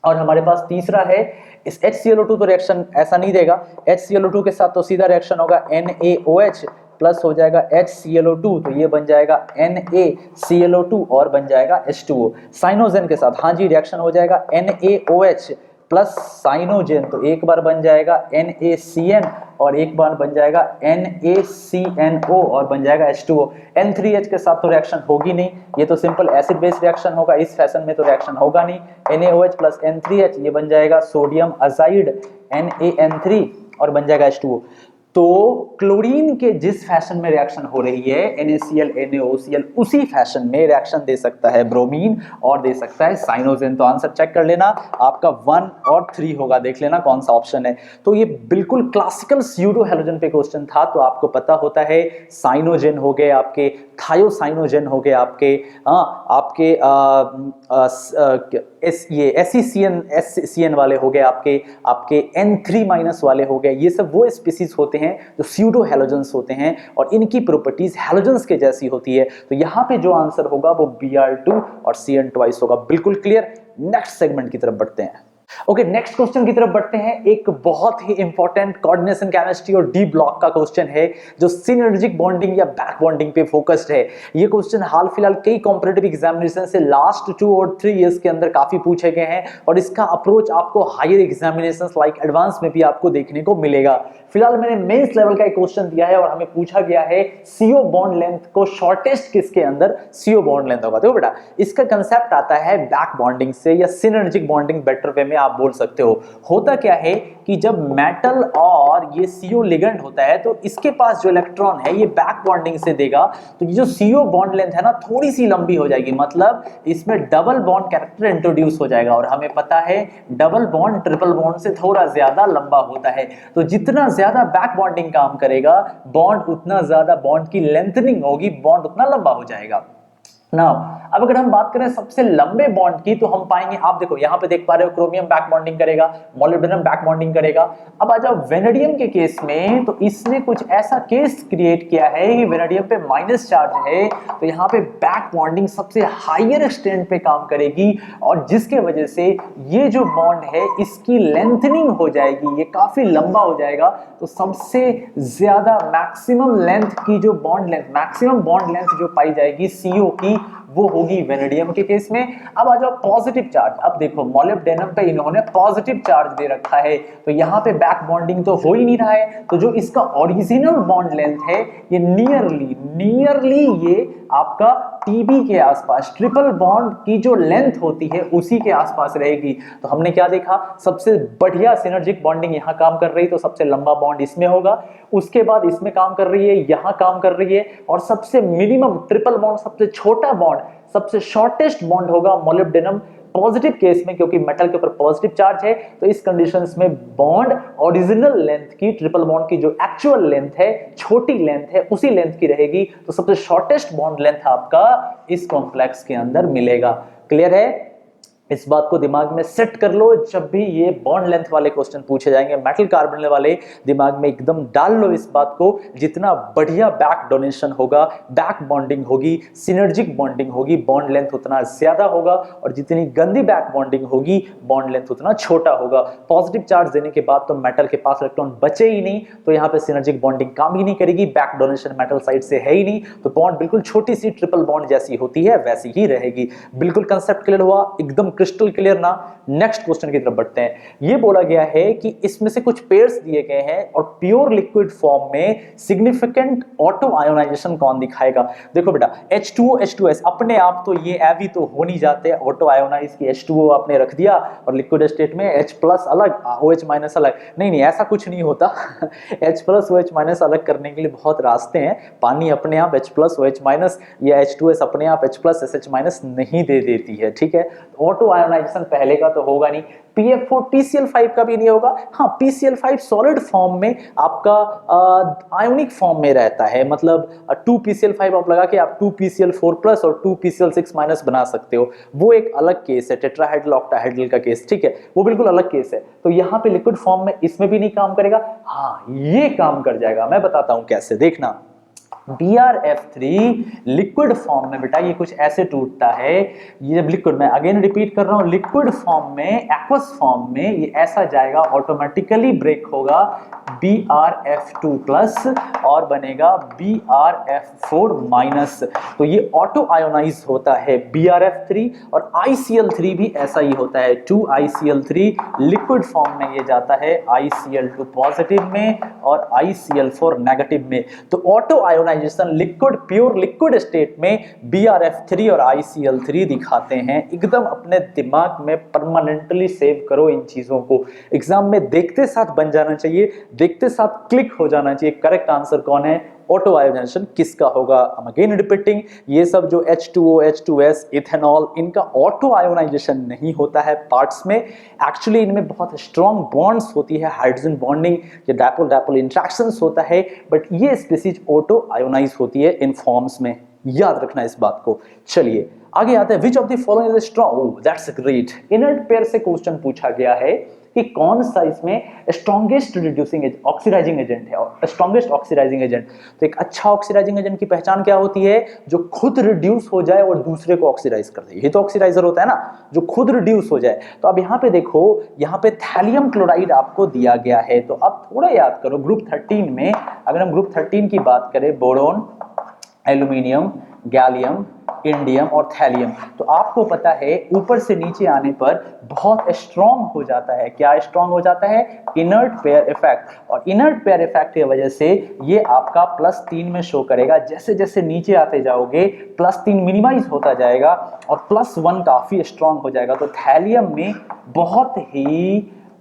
और हमारे पास तीसरा है इस HClO2 तो रिएक्शन ऐसा नहीं देगा, HClO2 के साथ तो सीधा रिएक्शन होगा NaOH प्लस हो जाएगा HClO2, तो ये बन जाएगा NaClO2 और बन जाएगा H2O। साइनोजेन के साथ हाँ जी रिएक्शन हो जाएगा NaOH प्लस साइनोजेन, तो एक बार बन जाएगा NaCN और एक बार बन जाएगा NaCNO और बन जाएगा H2O। N3H के साथ तो रिएक्शन होगी नहीं, ये तो सिंपल एसिड बेस रिएक्शन होगा, इस फैशन में तो रिएक्शन होगा नहीं। NaOH प्लस N3H ये बन जाएगा सोडियम अजाइड NaN3 और बन जाएगा H2O। तो क्लोरीन के जिस फैशन में रिएक्शन हो रही है NaCl NaOCl, उसी फैशन में रिएक्शन दे सकता है ब्रोमीन और दे सकता है साइनोजेन। तो आंसर चेक कर लेना, आपका 1 और 3 होगा, देख लेना कौन सा ऑप्शन है। तो ये बिल्कुल क्लासिकल स्यूडो हैलोजन पे क्वेश्चन था, तो आपको पता होता है साइनोजेन हो गए आपके, थायोसाइनोजेन हो गए आपके, आपके ये SCN वाले हो गए आपके N3 माइनस वाले हो गए। ये सब वो स्पीसीज होते हैं जो स्यूडो हैलोजेंस होते हैं और इनकी प्रॉपर्टीज हैलोजेंस के जैसी होती है। तो यहाँ पे जो आंसर होगा वो Br2 और Cn ट्वाइस होगा। बिल्कुल क्लियर। नेक्स्ट सेगमेंट की तरफ बढ़ते हैं। ओके, नेक्स्ट क्वेश्चन की तरफ बढ़ते हैं। एक बहुत ही इंपॉर्टेंट कोऑर्डिनेशन केमिस्ट्री और डी ब्लॉक का क्वेश्चन है जो सिनर्जिक बॉन्डिंग या बैक बॉन्डिंग पे फोकस्ड है। ये क्वेश्चन हाल फिलहाल कई कॉम्पिटिटिव एग्जामिनेशन से लास्ट 2 और 3 इयर्स के अंदर काफी पूछे गए हैं और इसका अप्रोच आपको हायर एग्जामिनेशंस लाइक एडवांस में भी आपको देखने को मिलेगा। फिलहाल मैंने मेंस लेवल का एक क्वेश्चन दिया है और हमें पूछा गया है CO बॉन्ड लेंथ को शॉर्टेस्ट किसके अंदर CO बॉन्ड लेंथ होगा। देखो बेटा, इसका कंसेप्ट आता है बैक बॉन्डिंग से या सिनर्जिक बॉन्डिंग बेटर वे में आप बोल सकते हो। होता क्या है कि जब मेटल और ये CO लिगेंड होता है तो इसके पास जो इलेक्ट्रॉन है ये बैक बॉन्डिंग से देगा, तो ये जो CO बॉन्ड लेंथ है ना थोड़ी सी लंबी हो जाएगी, मतलब इसमें डबल बॉन्ड कैरेक्टर इंट्रोड्यूस हो जाएगा। और हमें पता है डबल बॉन्ड ट्रिपल बॉन्ड से थोड़ा ज्यादा लंबा होता है, तो जितना ज्यादा बैक बॉन्डिंग काम करेगा बॉन्ड उतना ज्यादा बॉन्ड की लेंथनिंग होगी, बॉन्ड उतना लंबा हो जाएगा। नाउ अब अगर हम बात करें सबसे लंबे बॉन्ड की तो हम पाएंगे, आप देखो यहां पे देख पा रहे हो क्रोमियम बैक बॉन्डिंग करेगा, मोलिब्डेनम बैक बॉन्डिंग करेगा। अब आ जाओ वेनेडियम के केस में, तो इसने कुछ ऐसा केस क्रिएट किया है कि वेनेडियम पे माइनस चार्ज है, तो यहाँ पे बैक बॉन्डिंग सबसे हायर एक्सटेंट पे काम करेगी और जिसके वजह से ये जो बॉन्ड है इसकी लेंथनिंग हो जाएगी, ये काफी लंबा हो जाएगा। तो सबसे ज्यादा मैक्सिमम लेंथ की जो bond length, maximum bond length जो पाई जाएगी CO की, वो होगी वेनेडियम के केस में। अब आ जाओ पॉजिटिव चार्ज। अब देखो मोलिब्डेनम पे इन्होंने पॉजिटिव चार्ज दे रखा है, तो यहाँ पे बैक बॉन्डिंग तो हो ही नहीं रहा है, तो जो इसका ओरिजिनल बॉन्ड लेंथ है ये नियरली ये आपका TB के आसपास, ट्रिपल बॉन्ड की जो लेंथ होती है उसी के आसपास रहेगी। तो हमने क्या देखा, सबसे बढ़िया सिनर्जिक बॉन्डिंग यहाँ काम कर रही, तो सबसे लंबा बॉन्ड इसमें होगा, उसके बाद इसमें काम कर रही है, यहाँ काम कर रही है, और सबसे मिनिमम ट्रिपल बॉन्ड, सबसे छोटा बॉन्ड, सबसे शॉर्टेस्ट बॉन्ड होगा मोलिब्डेनम पॉजिटिव केस में, क्योंकि मेटल के ऊपर पॉजिटिव चार्ज है। तो इस कंडीशंस में बॉन्ड ओरिजिनल लेंथ की, ट्रिपल बॉन्ड की जो एक्चुअल लेंथ है, छोटी लेंथ है, उसी लेंथ की रहेगी। तो सबसे शॉर्टेस्ट बॉन्ड लेंथ आपका इस कॉम्प्लेक्स के अंदर मिलेगा। क्लियर है? इस बात को दिमाग में सेट कर लो, जब भी ये बॉन्ड लेंथ वाले क्वेश्चन पूछे जाएंगे, मेटल कार्बन वाले, दिमाग में एकदम डाल लो इस बात को। जितना बढ़िया बैक डोनेशन होगा, बैक बॉन्डिंग होगी, सिनर्जिक बॉन्डिंग होगी, बॉन्ड लेंथ उतना ज्यादा होगा, और जितनी गंदी बैक बॉन्डिंग होगी बॉन्ड लेंथ उतना छोटा होगा। पॉजिटिव चार्ज देने के बाद तो मेटल के पास इलेक्ट्रॉन बचे ही नहीं, तो यहाँ पे सिनर्जिक बॉन्डिंग काम ही नहीं करेगी, बैक डोनेशन मेटल साइड से है ही नहीं, तो बॉन्ड बिल्कुल छोटी सी ट्रिपल बॉन्ड जैसी होती है वैसी ही रहेगी। बिल्कुल कंसेप्ट क्लियर हुआ, एकदम क्रिस्टल क्लियर ना। नेक्स्ट क्वेश्चन की तरफ बढ़ते हैं। ये बोला गया है कि इसमें से कुछ पेयर्स दिए गए हैं और प्योर लिक्विड फॉर्म में सिग्निफिकेंट ऑटो आयोनाइजेशन कौन दिखाएगा। देखो बेटा, H2O H2S अपने आप तो ये एवी तो हो नहीं जाते, ऑटो आयोनाइज की H2O आपने रख दिया और लिक्विड स्टेट में H प्लस अलग OH माइनस अलग, नहीं ऐसा कुछ नहीं होता। H प्लस OH माइनस अलग करने के लिए बहुत रास्ते हैं। पानी अपने आप H प्लस OH माइनस या H2S अपने आप H प्लस SH माइनस नहीं दे देती है, ठीक है। ऑटो आयोनाइजेशन पहले का तो होगा नहीं, PF4 PCl5 का भी नहीं होगा। हाँ, PCl5 सॉलिड फॉर्म में आपका आयोनिक फॉर्म में रहता है, मतलब 2 PCl5 आप लगा के आप 2 PCl4 प्लस और 2 PCl6 माइनस बना सकते हो, वो एक अलग केस है, टेट्राहाइड्रल ऑक्टाहाइड्रल का केस, ठीक है, वो बिल्कुल अलग केस है। तो यहाँ पे लिक्विड फॉर्म में इसमें भी नहीं काम करेगा। हाँ, ये काम कर जाएगा, मैं बताता हूं कैसे, देखना। BrF3 लिक्विड फॉर्म में बेटा ये कुछ ऐसे टूटता है, ये जब लिक्विड में, अगेन रिपीट कर रहा हूं, लिक्विड फॉर्म में, एक्वस फॉर्म में ये ऐसा जाएगा, ऑटोमेटिकली ब्रेक होगा BrF2 प्लस और बनेगा BrF4 माइनस। तो ये ऑटो आयोनाइज होता है BrF3, और ICl3 भी ऐसा ही होता है, 2ICl3 लिक्विड फॉर्म में ये जाता है ICl2 पॉजिटिव में और ICl4 नेगेटिव में। तो auto ionisation liquid, pure liquid state में BrF3 और ICl3 दिखाते हैं। एकदम अपने दिमाग में परमानेंटली सेव करो इन चीजों को, एग्जाम में देखते साथ बन जाना चाहिए, देखते साथ क्लिक हो जाना चाहिए। करेक्ट आंसर कौन है, ऑटो आयोनाइजेशन किसका होगा। अगेन रिपीटिंग, ये सब जो H2O, H2S, इथेनॉल, इनका ऑटो आयोनाइजेशन नहीं होता है पार्ट्स में। एक्चुअली इनमें बहुत स्ट्रॉन्ग बॉन्ड्स होती है, हाइड्रोजन बॉन्डिंग या डायपोल डायपोल इंटरेक्शंस होता है, बट ये स्पीसीज ऑटो आयोनाइज होती है इन फॉर्म्स में, याद रखना इस बात को। चलिए आगे आते हैं, which of the following is strong, that's great. Inert pair से क्वेश्चन पूछा गया है कि कौन सा इसमें स्ट्रॉन्गेस्ट रिड्यूसिंग ऑक्सीडाइजिंग एजेंट है, और स्ट्रॉन्गेस्ट ऑक्सीडाइजिंग एजेंट। तो एक अच्छा ऑक्सीडाइजिंग एजेंट की पहचान क्या होती है, जो खुद रिड्यूस हो जाए और दूसरे को ऑक्सीडाइज कर दे, ये तो ऑक्सीडाइजर होता है ना, जो खुद रिड्यूस हो जाए। तो अब यहाँ पे देखो, यहाँ पे थैलियम क्लोराइड आपको दिया गया है, तो अब थोड़ा याद करो, ग्रुप 13 में, अगर हम ग्रुप 13 की बात करें, बोरोन, एल्यूमिनियम, गैलियम, इंडियम और थैलियम, तो आपको पता है ऊपर से नीचे आने पर बहुत स्ट्रॉन्ग हो जाता है। क्या स्ट्रॉन्ग हो जाता है, इनर्ट पेयर इफेक्ट, और इनर्ट पेयर इफेक्ट की वजह से ये आपका +3 में शो करेगा। जैसे जैसे नीचे आते जाओगे +3 मिनिमाइज होता जाएगा और +1 काफी स्ट्रॉन्ग हो जाएगा। तो थैलियम में बहुत ही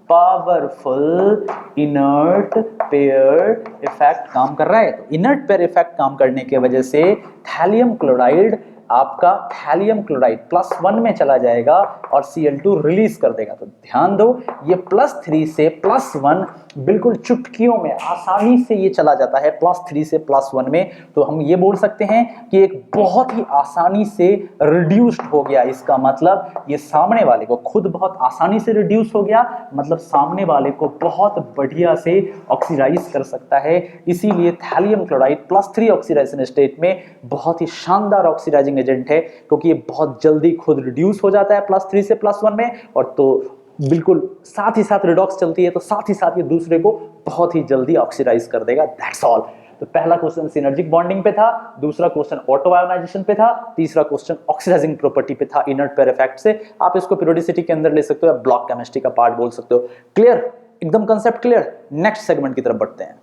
पावरफुल इनर्ट पेयर इफेक्ट काम कर रहा है। तो इनर्ट पेयर इफेक्ट काम करने की वजह से थैलियम क्लोराइड, आपका थैलियम क्लोराइड +1 में चला जाएगा और Cl2 रिलीज कर देगा। तो ध्यान दो, ये +3 से +1 बिल्कुल चुटकियों में आसानी से ये चला जाता है, +3 से +1 में। तो हम ये बोल सकते हैं कि एक बहुत ही आसानी से रिड्यूस्ड हो गया। इसका मतलब ये सामने वाले को खुद बहुत आसानी से रिड्यूस हो गया, मतलब सामने वाले को बहुत बढ़िया से ऑक्सीडाइज कर सकता है। इसीलिए थैलियम क्लोराइड +3 ऑक्सीडाइजेशन स्टेट में बहुत ही शानदार ऑक्सीडाइजिंग एजेंट है, क्योंकि ये बहुत जल्दी खुद रिड्यूस हो जाता है +3 से +1 में, और तो बिल्कुल साथ ही साथ रिडॉक्स चलती है, तो साथ ही साथ ये दूसरे को बहुत ही जल्दी ऑक्सीडाइज कर देगा। That's all. तो पहला क्वेश्चन सिनर्जिक बॉन्डिंग पे था, दूसरा क्वेश्चन ऑटो आयोनाइजेशन पे था, तीसरा क्वेश्चन ऑक्सीडाइजिंग प्रॉपर्टी पे था इनर्ट पेयर इफेक्ट से। आप इसको पीरियोडिसिटी के अंदर ले सकते हो या ब्लॉक केमिस्ट्री का पार्ट बोल सकते हो। क्लियर, एकदम कंसेप्ट क्लियर। नेक्स्ट सेगमेंट की तरफ बढ़ते हैं।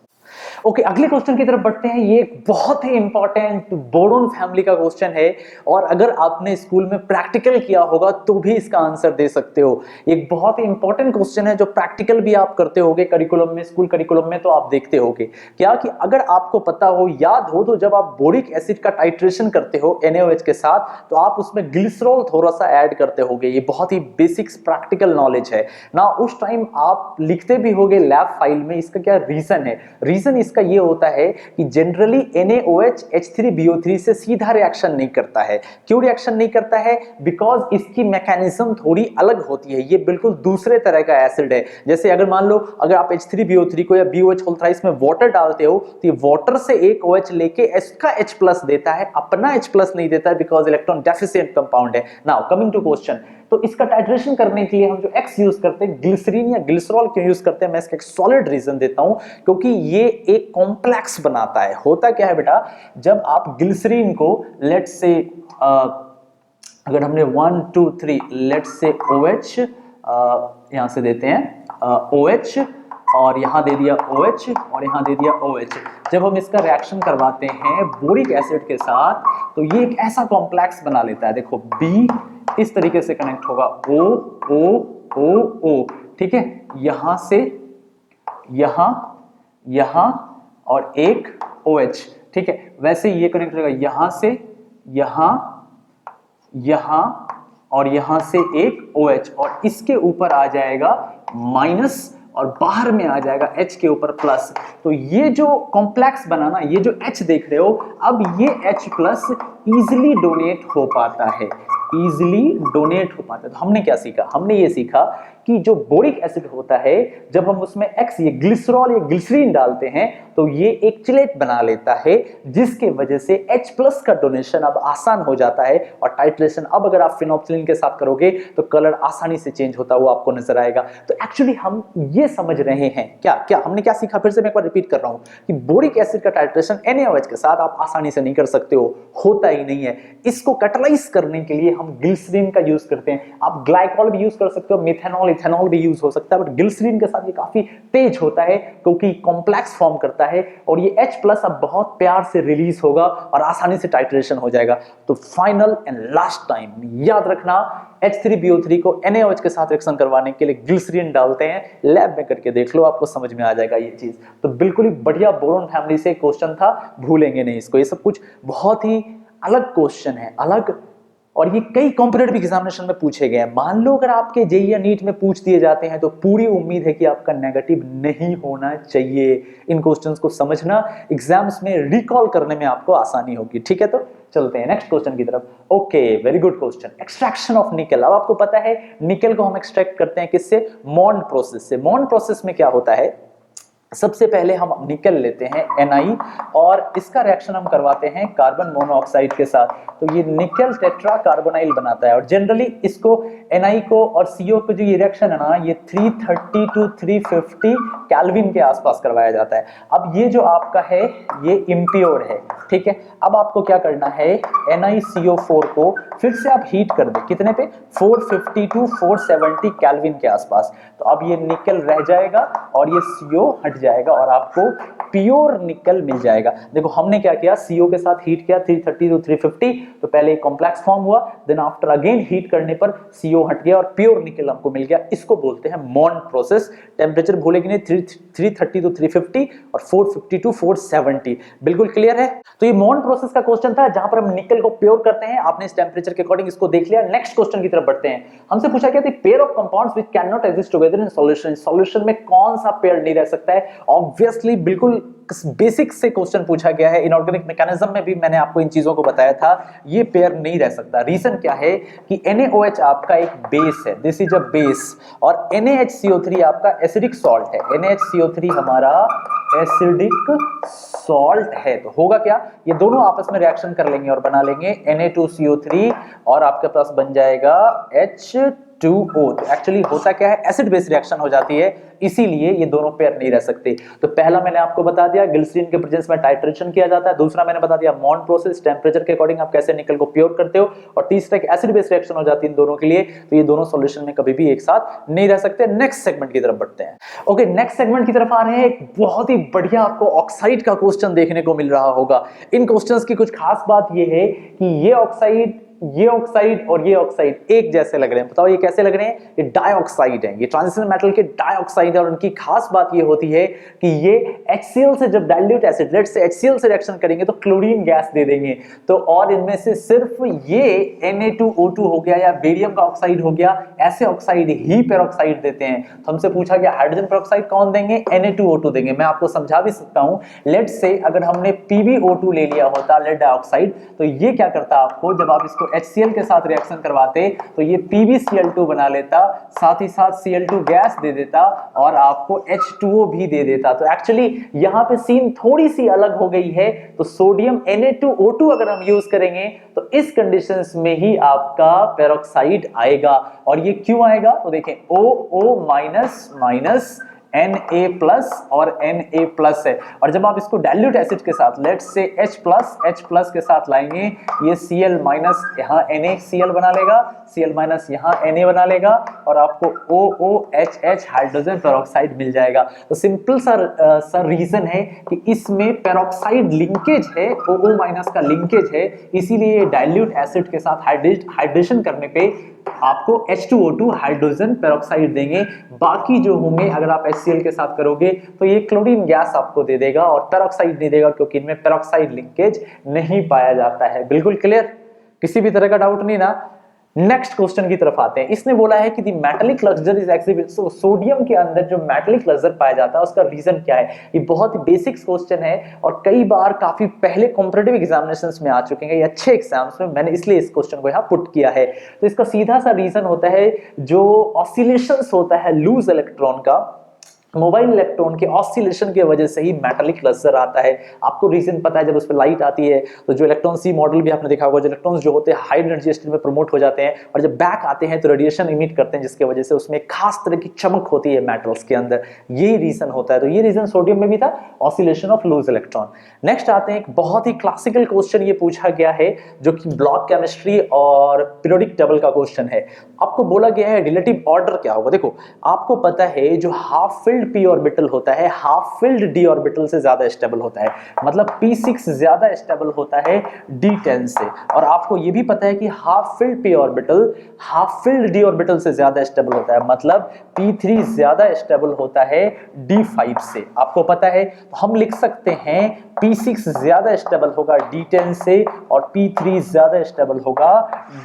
ओके, अगले क्वेश्चन की तरफ बढ़ते हैं। ये एक बहुत ही इंपॉर्टेंट बोरोन फैमिली का क्वेश्चन है, और अगर आपने स्कूल में प्रैक्टिकल किया होगा तो भी इसका आंसर दे सकते हो। एक बहुत ही इंपॉर्टेंट क्वेश्चन है जो प्रैक्टिकल भी आप करते होगे करिकुलम में, स्कूल करिकुलम में तो आप देखते होगे। क्या कि अगर आपको पता हो, याद हो, तो जब आप बोरिक एसिड का टाइट्रेशन करते हो NaOH के साथ, तो आप उसमें ग्लिसरॉल थोड़ा सा ऐड करते होगे। ये बहुत ही बेसिक्स प्रैक्टिकल नॉलेज है ना। उस टाइम आप लिखते भी होगे लैब फाइल में। इसका क्या रीजन है? रीजन इसका ये होता है कि जनरली NaOH H3BO3 से सीधा रिएक्शन नहीं करता है। क्यों रिएक्शन नहीं करता है? बिकॉज इसकी मैकेनिज्म थोड़ी अलग होती है। ये बिल्कुल दूसरे तरह का एसिड है। जैसे अगर मान लो, अगर आप H3BO3 को या BOH होल थ्राइस में वाटर डालते हो, तो ये वाटर से एक OH लेके इसका H+ देता है, अपना H+ नहीं देता है, बिकॉज इलेक्ट्रॉन डेफिशिएंट कंपाउंड है। नाउ कमिंग टू क्वेश्चन, तो इसका टाइट्रेशन करने के लिए हम जो X यूज करते हैं, ग्लिसरीन या ग्लिसरॉल क्यों यूज करते हैं, मैं इसका एक सॉलिड रीजन देता हूं, क्योंकि ये एक कॉम्प्लेक्स बनाता है। होता क्या है बेटा, जब आप ग्लिसरीन को लेट्स से अगर हमने 1 2 3 लेट्स से OH यहां से देते हैं OH, और यहां दे दिया OH और यहां दे दिया OH। जब हम इसका रिएक्शन करवाते हैं बोरिक एसिड के साथ, तो ये एक ऐसा कॉम्प्लेक्स बना लेता है। देखो B इस तरीके से कनेक्ट होगा, O O O O, ठीक है, यहां से यहां, यहां और एक OH, ठीक है। वैसे ये कनेक्ट होगा यहां से यहां, यहां और यहां से एक OH, और इसके ऊपर आ जाएगा माइनस और बाहर में आ जाएगा H के ऊपर प्लस। तो ये जो कॉम्प्लेक्स बनाना, ये जो H देख रहे हो, अब ये H+ इजिली डोनेट हो पाता है, इजिली डोनेट हो पाता है। तो हमने क्या सीखा? हमने ये सीखा कि जो बोरिक एसिड होता है, जब हम उसमें X ये ग्लिसरॉल या ग्लिसरीन डालते हैं तो ये एक चिलेट बना लेता है, जिसके वजह से H+ का डोनेशन अब आसान हो जाता है और टाइट्रेशन अब अगर आप फिनोप्सिलिन के साथ करोगे तो कलर आसानी से चेंज होता हुआ आपको नजर आएगा। तो एक्चुअली हम ये समझ रहे हैं क्या हमने क्या सीखा, फिर से मैं एक बार रिपीट कर रहा हूं कि बोरिक एसिड का टाइट्रेशन NaOH के साथ आप आसानी से नहीं कर सकते हो, होता ही नहीं है। इसको कैटलाइज करने के लिए हम ग्लिसरीन का यूज करते हैं। आप ग्लाइकॉल भी यूज कर सकते हो, मिथेनॉल इथेनॉल भी यूज हो सकता है, बट ग्लिसरीन के साथ ये काफी तेज होता है क्योंकि कॉम्प्लेक्स फॉर्म करता है और ये H+ अब बहुत प्यार से रिलीज होगा और आसानी से टाइट्रेशन हो जाएगा। तो फाइनल एंड लास्ट टाइम याद रखना, H3BO3 को NaOH के साथ रिएक्शन करवाने के लिए ग्लिसरीन डालते हैं। लैब में करके देख लो, आपको समझ में आ जाएगा ये चीज। तो बिल्कुल ही बढ़िया बोरोन फैमिली से क्वेश्चन था, भूलेंगे नहीं इसको। ये सब कुछ बहुत ही अलग क्वेश्चन है, अलग, और ये कई कॉम्पिटिटिव एग्जामिनेशन में पूछे गए हैं। मान लो अगर आपके जेईई या नीट में पूछ दिए जाते हैं तो पूरी उम्मीद है कि आपका नेगेटिव नहीं होना चाहिए। इन क्वेश्चंस को समझना, एग्जाम्स में रिकॉल करने में आपको आसानी होगी। ठीक है, तो चलते हैं नेक्स्ट क्वेश्चन की तरफ। Okay, very good question. Extraction of निकल। अब आपको पता है निकल को हम एक्सट्रैक्ट करते हैं किससे? मॉन्ड प्रोसेस से। मॉन्ड प्रोसेस में क्या होता है, सबसे पहले हम निकल लेते हैं Na और इसका रिएक्शन हम करवाते हैं कार्बन मोनोऑक्साइड के साथ, तो ये निकल टेट्रा कार्बोनाइल बनाता है। और जनरली इसको Na को और CO को जो ये रिएक्शन है ना, ये 330 to 350 केल्विन के आसपास करवाया जाता है। अब ये जो आपका है ये इम्प्योर है, ठीक है। अब आपको क्या करना है, NiCO4 को फिर से आप हीट कर दे, कितने पे? 450 to 470 केल्विन के आसपास। तो अब ये निकल रह जाएगा और ये CO हट जाएगा और आपको प्योर निकल मिल जाएगा। देखो हमने क्या किया, CO के साथ हीट किया 330 to 350, तो पहले एक कॉम्प्लेक्स फॉर्म हुआ, देन आफ्टर अगेन हीट करने पर CO हट गया और प्योर निकल हमको मिल गया। इसको बोलते हैं मॉन्ड प्रोसेस। टेम्परेचर भूलेंगे नहीं, 330 to 350 और 450 to 470। बिल्कुल क्लियर है। तो ये मॉन्ड प्रोसेस का क्वेश्चन था जहां पर हम निकल को प्योर करते हैं। आपने इस टेम्परेचर के अकॉर्डिंग इसको देख लिया। नेक्स्ट क्वेश्चन की तरफ बढ़ते हैं। हमसे पूछा गया था pair of compounds which can not exist together in solution. Solution में कौन सा पेयर नहीं रह सकता है? ऑब्वियसली बिल्कुल बेसिक से क्वेश्चन पूछा गया है। इनऑर्गेनिक मैकेनिज्म में भी मैंने आपको इन चीजों को बताया था, ये पेयर नहीं रह सकता। रीजन क्या है कि NaOH आपका एक बेस है, दिस इज अ बेस, और NaHCO3 आपका एसिडिक सॉल्ट है। NaHCO3 हमारा एसिडिक सॉल्ट है, तो होगा क्या, ये दोनों आपस में रिएक्शन कर लेंगे और बना लेंगे Na2CO3 और आपके पास बन जाएगा H2O। तो एक्चुअली होता क्या है, एसिड बेस रिएक्शन हो जाती है, इसीलिए ये दोनों पेयर नहीं रह सकते। तो पहला मैंने आपको बता दिया ग्लिसरीन के प्रेजेंस में टाइट्रेशन किया जाता है, दूसरा मैंने बता दिया मॉन्ड प्रोसेस, टेम्परेचर के अकॉर्डिंग आप कैसे निकल को प्योर करते हो, और तीसरा एक एसिड बेस रिएक्शन हो जाती है इन दोनों के लिए। तो ये दोनों सॉल्यूशन में कभी भी एक साथ नहीं रह सकते। नेक्स्ट सेगमेंट की तरफ बढ़ते हैं। ओके, नेक्स्ट सेगमेंट की तरफ आ रहे हैं। एक बहुत ही बढ़िया आपको ऑक्साइड का क्वेश्चन देखने को मिल रहा होगा। इन क्वेश्चंस की कुछ खास बात ये है कि ये ऑक्साइड और ये ऑक्साइड एक जैसे लग रहे हैं। बताओ ये कैसे लग रहे हैं? ये डाइऑक्साइड है, ये ट्रांजिशन मेटल के डाइऑक्साइड है। और उनकी खास बात ये होती है कि ये HCl से जब dilute acid, let's say HCl से रिएक्शन करेंगे तो क्लोरीन गैस दे देंगे। तो और इनमें से सिर्फ ये Na2O2 हो गया या बेरियम का ऑक्साइड हो गया, ऐसे ऑक्साइड ही पेरोक्साइड देते हैं। तो हमसे पूछा गया हाइड्रोजन पेरोक्साइड कौन देंगे? Na2O2 देंगे। मैं आपको समझा भी सकता हूं, लेट्स से अगर हमने PbO2 ले लिया होता, लेड डाइऑक्साइड, तो ये क्या करता आपको, जब आप इसको HCl के साथ रिएक्शन करवाते तो ये PbCl2 बना लेता, साथ ही साथ Cl2 गैस दे देता और आपको H2O भी दे देता। तो एक्चुअली यहां पे सीन थोड़ी सी अलग हो गई है। तो सोडियम Na2O2 अगर हम यूज करेंगे तो इस कंडीशंस में ही आपका पेरोक्साइड आएगा। और ये क्यों आएगा? तो देखें OO माइनस माइनस Na+ और Na+ है, और जब आप इसको डाइल्यूट एसिड के साथ, लेट्स से H+ के साथ लाएंगे, ये Cl- यहाँ NaCl बना लेगा, Cl- यहाँ Na बना लेगा और आपको OOHH हाइड्रोजन पेरोक्साइड मिल जाएगा। तो सिंपल सा रीजन है कि इसमें पेरोक्साइड लिंकेज है, OO- का लिंकेज है, इसीलिए डाइल्यूट एसिड के साथ हाइड्रेशन करने पे आपको H2O2 हाइड्रोजन पेरोक्साइड देंगे। बाकी जो होंगे अगर आप HCl के साथ करोगे तो ये क्लोरीन गैस आपको दे देगा और पेरोक्साइड नहीं देगा, क्योंकि इनमें पेरोक्साइड लिंकेज नहीं पाया जाता है। बिल्कुल क्लियर, किसी भी तरह का डाउट नहीं ना? नेक्स्ट क्वेश्चन की तरफ आते हैं। इसने बोला है कि the metallic cluster is exhibit, sodium के अंदर जो मेटालिक क्लस्टर पाया जाता है उसका रीजन क्या है। ये बहुत ही बेसिक्स क्वेश्चन है और कई बार काफी पहले कॉम्पिटिटिव एग्जामिनेशंस में आ चुके हैं, ये अच्छे एग्जाम्स में, मैंने इसलिए इस क्वेश्चन को यहाँ पुट किया है। तो इसका सीधा सा रीजन होता है जो ऑसिलेशंस होता है लूज इलेक्ट्रॉन का, मोबाइल इलेक्ट्रॉन के ऑसिलेशन की वजह से ही मेटालिक क्लस्टर आता है। आपको रीजन पता है, जब उस पर लाइट आती है तो जो इलेक्ट्रॉन सी मॉडल भी आपने देखा होगा, जो इलेक्ट्रॉन्स जो होते हैं हाई एनर्जी स्टेट में प्रमोट हो जाते हैं और जब बैक आते हैं तो रेडिएशन इमिट करते हैं, जिसकी वजह से उसमें खास तरह की चमक होती है मेटल्स के अंदर, यही रीजन होता है। तो ये रीजन सोडियम में भी था, oscillation of loose electron. Next आते हैं, एक बहुत ही क्लासिकल क्वेश्चन ये पूछा गया है जो कि ब्लॉक केमिस्ट्री और पीरियोडिक टेबल का क्वेश्चन है। आपको बोला गया है रिलेटिव ऑर्डर क्या होगा। देखो आपको पता है जो हाफ फिल्ड पी ऑर्बिटल होता है हाफ फिल्ड डी ऑर्बिटल से ज्यादा स्टेबल होता है, मतलब p6 ज्यादा स्टेबल होता है d10 से। और आपको यह भी पता है कि half filled p orbital half filled d orbital से ज्यादा स्टेबल होता है, मतलब p3 ज्यादा स्टेबल होता है d5 से। आपको पता है, तो हम लिख सकते हैं p6 ज्यादा स्टेबल होगा d10 से और p3 ज्यादा स्टेबल होगा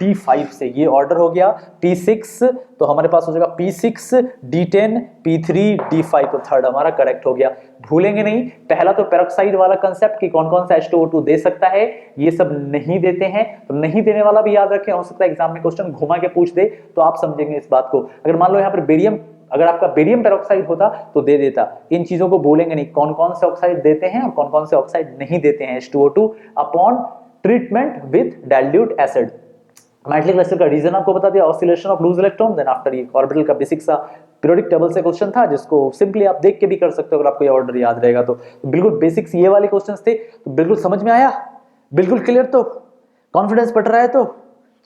d5 से। ये ऑर्डर हो गया p6, तो हमारे पास हो जाएगा p6 d10 p3 d5, तो थर्ड हमारा करेक्ट हो गया। भूलेंगे नहीं, पहला तो पेरोक्साइड वाला कंसेप्ट कि कौन कौन सा H2O2 दे सकता है, ये सब नहीं देते हैं, तो नहीं देने वाला भी याद रखें, हो सकता है एग्जाम में क्वेश्चन घुमा के पूछ दे, तो आप समझेंगे इस बात को। अगर मान लो यहाँ पर बेरियम, अगर आपका बेरियम पेरोक्साइड होता तो दे देता। इन चीजों को बोलेंगे नहीं, कौन कौन से ऑक्साइड देते हैं और कौन कौन से ऑक्साइड नहीं देते हैं H2O2 upon treatment with dilute acid. Metallic cluster का रीजन आपको बता दिया, oscillation of loose electron. Then after ये ऑर्बिटल का बेसिक सा पीरियोडिक टेबल से क्वेश्चन था, जिसको सिंपली आप देख के भी कर सकते हो अगर आपको ये ऑर्डर याद रहेगा तो। बिल्कुल बेसिक्स ये वाले क्वेश्चंस थे, तो बिल्कुल समझ में आया, बिल्कुल क्लियर, तो कॉन्फिडेंस बढ़ रहा है। तो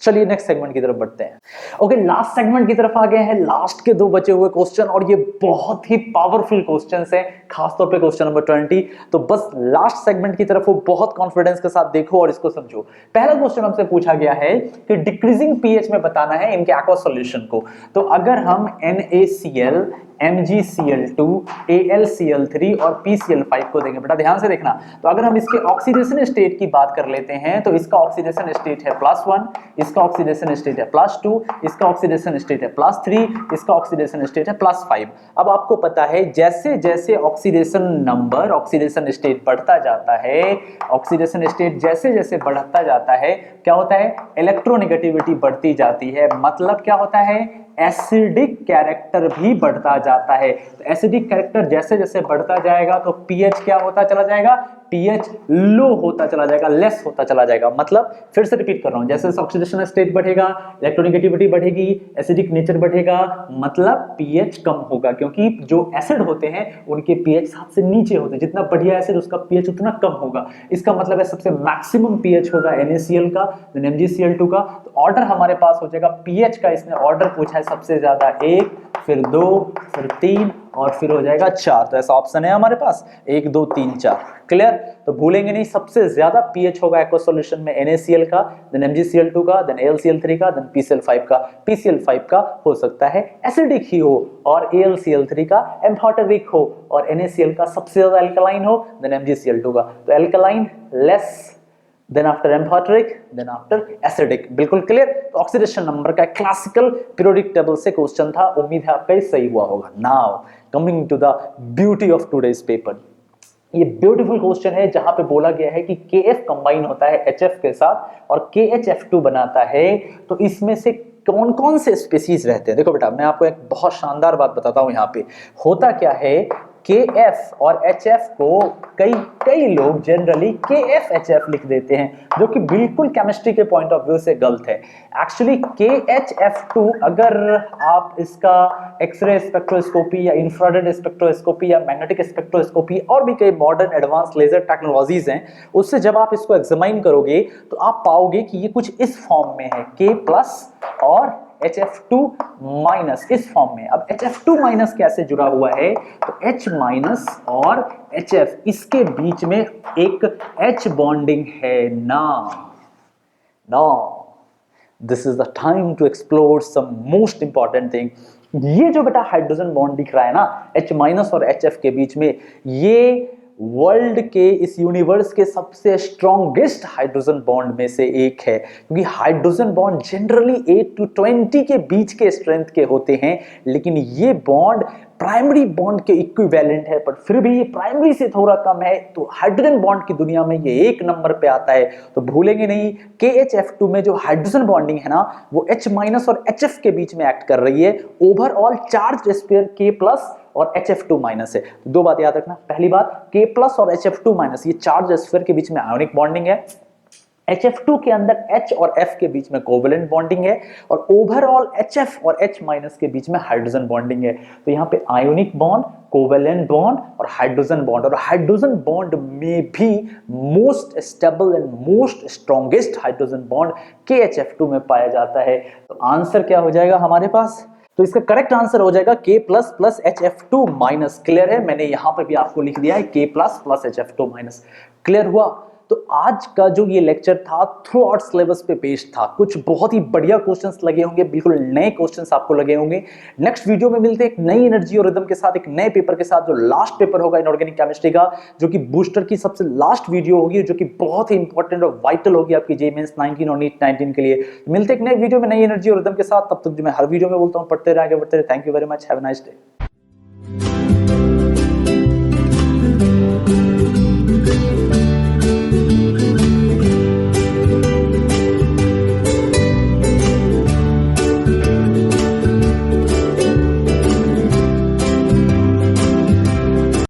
चलिए नेक्स्ट सेगमेंट की तरफ बढ़ते हैं। ओके, लास्ट सेगमेंट की तरफ आ गए हैं, लास्ट के दो बचे हुए क्वेश्चन, और ये बहुत ही पावरफुल क्वेश्चंस हैं, खासतौर पे क्वेश्चन नंबर 20। तो बस लास्ट सेगमेंट की तरफ वो बहुत कॉन्फिडेंस के साथ देखो और इसको समझो। पहला क्वेश्चन हमसे पूछा गया है कि डिक्रीजिंग पीएच में बताना है इनके एक्वा सॉल्यूशन को। तो अगर हम NaCl MgCl2 AlCl3 और PCl5 को देंगे, बेटा ध्यान से देखना, तो अगर हम इसके ऑक्सीडेशन स्टेट की बात कर लेते हैं तो इसका ऑक्सीडेशन स्टेट है +1, इसका ऑक्सीडेशन स्टेट है +2, इसका ऑक्सीडेशन स्टेट है +3, इसका ऑक्सीडेशन स्टेट है +5। अब आपको पता है जैसे जैसे ऑक्सीडेशन नंबर, ऑक्सीडेशन स्टेट बढ़ता जाता है, ऑक्सीडेशन स्टेट जैसे जैसे बढ़ता जाता है, क्या होता है, इलेक्ट्रोनेगेटिविटी बढ़ती जाती है, मतलब क्या होता है, एसिडिक कैरेक्टर भी बढ़ता जाता है। तो एसिडिक कैरेक्टर जैसे जैसे बढ़ता जाएगा तो पीएच क्या होता चला जाएगा, पीएच लो होता चला जाएगा, लेस होता चला जाएगा। मतलब फिर से रिपीट कर रहा हूं, जैसे ऑक्सीडेशन स्टेट बढ़ेगा, इलेक्ट्रोनेगेटिविटी बढ़ेगी, एसिडिक नेचर बढ़ेगा, मतलब पीएच कम होगा, क्योंकि जो एसिड होते हैं उनके पीएच 7 से नीचे होते हैं, जितना बढ़िया एसिड उसका पीएच उतना कम होगा। इसका मतलब है सबसे मैक्सिमम पीएच होगा NaCl का, देन MgCl2 का। तो ऑर्डर हमारे पास हो जाएगा पीएच का, इसने ऑर्डर पूछा है सबसे ज्यादा 1, फिर 2, फिर 3 और फिर हो जाएगा 4। तो ऐसा ऑप्शन है हमारे पास 1 2 3 4। क्लियर? तो भूलेंगे नहीं, सबसे ज्यादा पीएच होगा एक्वा सॉल्यूशन में NaCl का, देन MgCl2 का, देन AlCl3 का, देन PCl5 का। PCl5 का हो सकता है एसिडिक ही हो और AlCl3 का एम्फोटेरिक हो और NaCl का सबसे ज्यादा अल्कलाइन हो, देन MgCl2 का। तो alkaline less, then after amphoteric, then after acidic. बिल्कुल क्लियर? तो ऑक्सीडेशन नंबर का क्लासिकल पीरियोडिक टेबल से क्वेश्चन था, उम्मीद है आपका सही हुआ होगा। Now coming to the beauty of today's paper, ये ब्यूटीफुल क्वेश्चन है जहां पे बोला गया है कि KF कंबाइन होता है HF के साथ और KHF2 बनाता है, तो इसमें से कौन कौन से स्पीसीज रहते हैं। देखो बेटा, मैं आपको एक बहुत शानदार बात बताता हूं, यहाँ पे होता क्या है, KF और HF को कई लोग जनरली KFHF लिख देते हैं, जो कि बिल्कुल केमिस्ट्री के पॉइंट ऑफ व्यू से गलत है। एक्चुअली KHF2 अगर आप इसका एक्सरे स्पेक्ट्रोस्कोपी या इंफ्रारेड स्पेक्ट्रोस्कोपी या मैग्नेटिक स्पेक्ट्रोस्कोपी और भी कई मॉडर्न एडवांस लेजर टेक्नोलॉजीज हैं, उससे जब आप इसको एग्जामाइन करोगे तो आप पाओगे कि ये कुछ इस फॉर्म में है, K+ और HF2- इस फॉर्म में। अब HF2- कैसे जुड़ा हुआ है, तो H- और HF इसके बीच में एक H बॉन्डिंग है ना। This is the time to explore some most important thing. ये जो बेटा हाइड्रोजन बॉन्ड दिख रहा है ना H- और HF के बीच में, ये वर्ल्ड के इस यूनिवर्स के सबसे स्ट्रॉन्गेस्ट हाइड्रोजन बॉन्ड में से एक है, क्योंकि हाइड्रोजन बॉन्ड जनरली 8 to 20 के बीच के स्ट्रेंथ के होते हैं, लेकिन ये बॉन्ड प्राइमरी बॉन्ड के इक्विवेलेंट है, पर फिर भी ये प्राइमरी से थोड़ा कम है, तो हाइड्रोजन बॉन्ड की दुनिया में ये एक नंबर पे आता है। तो भूलेंगे नहीं, KHF2 में जो हाइड्रोजन बॉन्डिंग है ना, वो H- और HF के बीच में एक्ट कर रही है। ओवरऑल चार्ज स्पेयर K+ और HF2- है। तो दो बात याद रखना, पहली बात K+ और HF2- ये चार्ज स्फीयर के बीच में आयोनिक बॉन्डिंग है। HF2 के अंदर H और F के बीच में कोवेलेंट बॉन्डिंग है, और ओवरऑल HF और H- के बीच में हाइड्रोजन बॉन्डिंग है। तो यहाँ पे आयोनिक बॉन्ड, कोवेलेंट बॉन्ड और हाइड्रोजन बॉन्ड, और हाइड्रोजन बॉन्ड में भी most stable and most strongest hydrogen bond KHF2 में पाया जाता है। तो आंसर क्या हो जाएगा हमारे पास? तो इसका करेक्ट आंसर हो जाएगा K++ HF2-। क्लियर है? मैंने यहां पर भी आपको लिख दिया है K++ HF2-। क्लियर हुआ? तो आज का जो ये लेक्चर था थ्रू आउट सिलेबस पे बेस्ड था। कुछ बहुत ही बढ़िया क्वेश्चंस लगे होंगे, बिल्कुल नए क्वेश्चंस आपको लगे होंगे। नेक्स्ट वीडियो में मिलते हैं एक नई एनर्जी और रिदम के साथ, एक नए पेपर के साथ, जो लास्ट पेपर होगा इनऑर्गेनिक केमिस्ट्री का, जो कि बूस्टर की सबसे लास्ट वीडियो होगी, जो कि बहुत ही इंपॉर्टेंट और वाइटल होगी आपकी JEE मेंस 19 और नीट 19 के लिए। मिलते हैं एक नए वीडियो में नई एनर्जी और रिदम के साथ। तब तक जो मैं हर वीडियो में बोलता हूँ, पढ़ते रहे, आगे बढ़ते रहे। Thank you very much, have a nice day.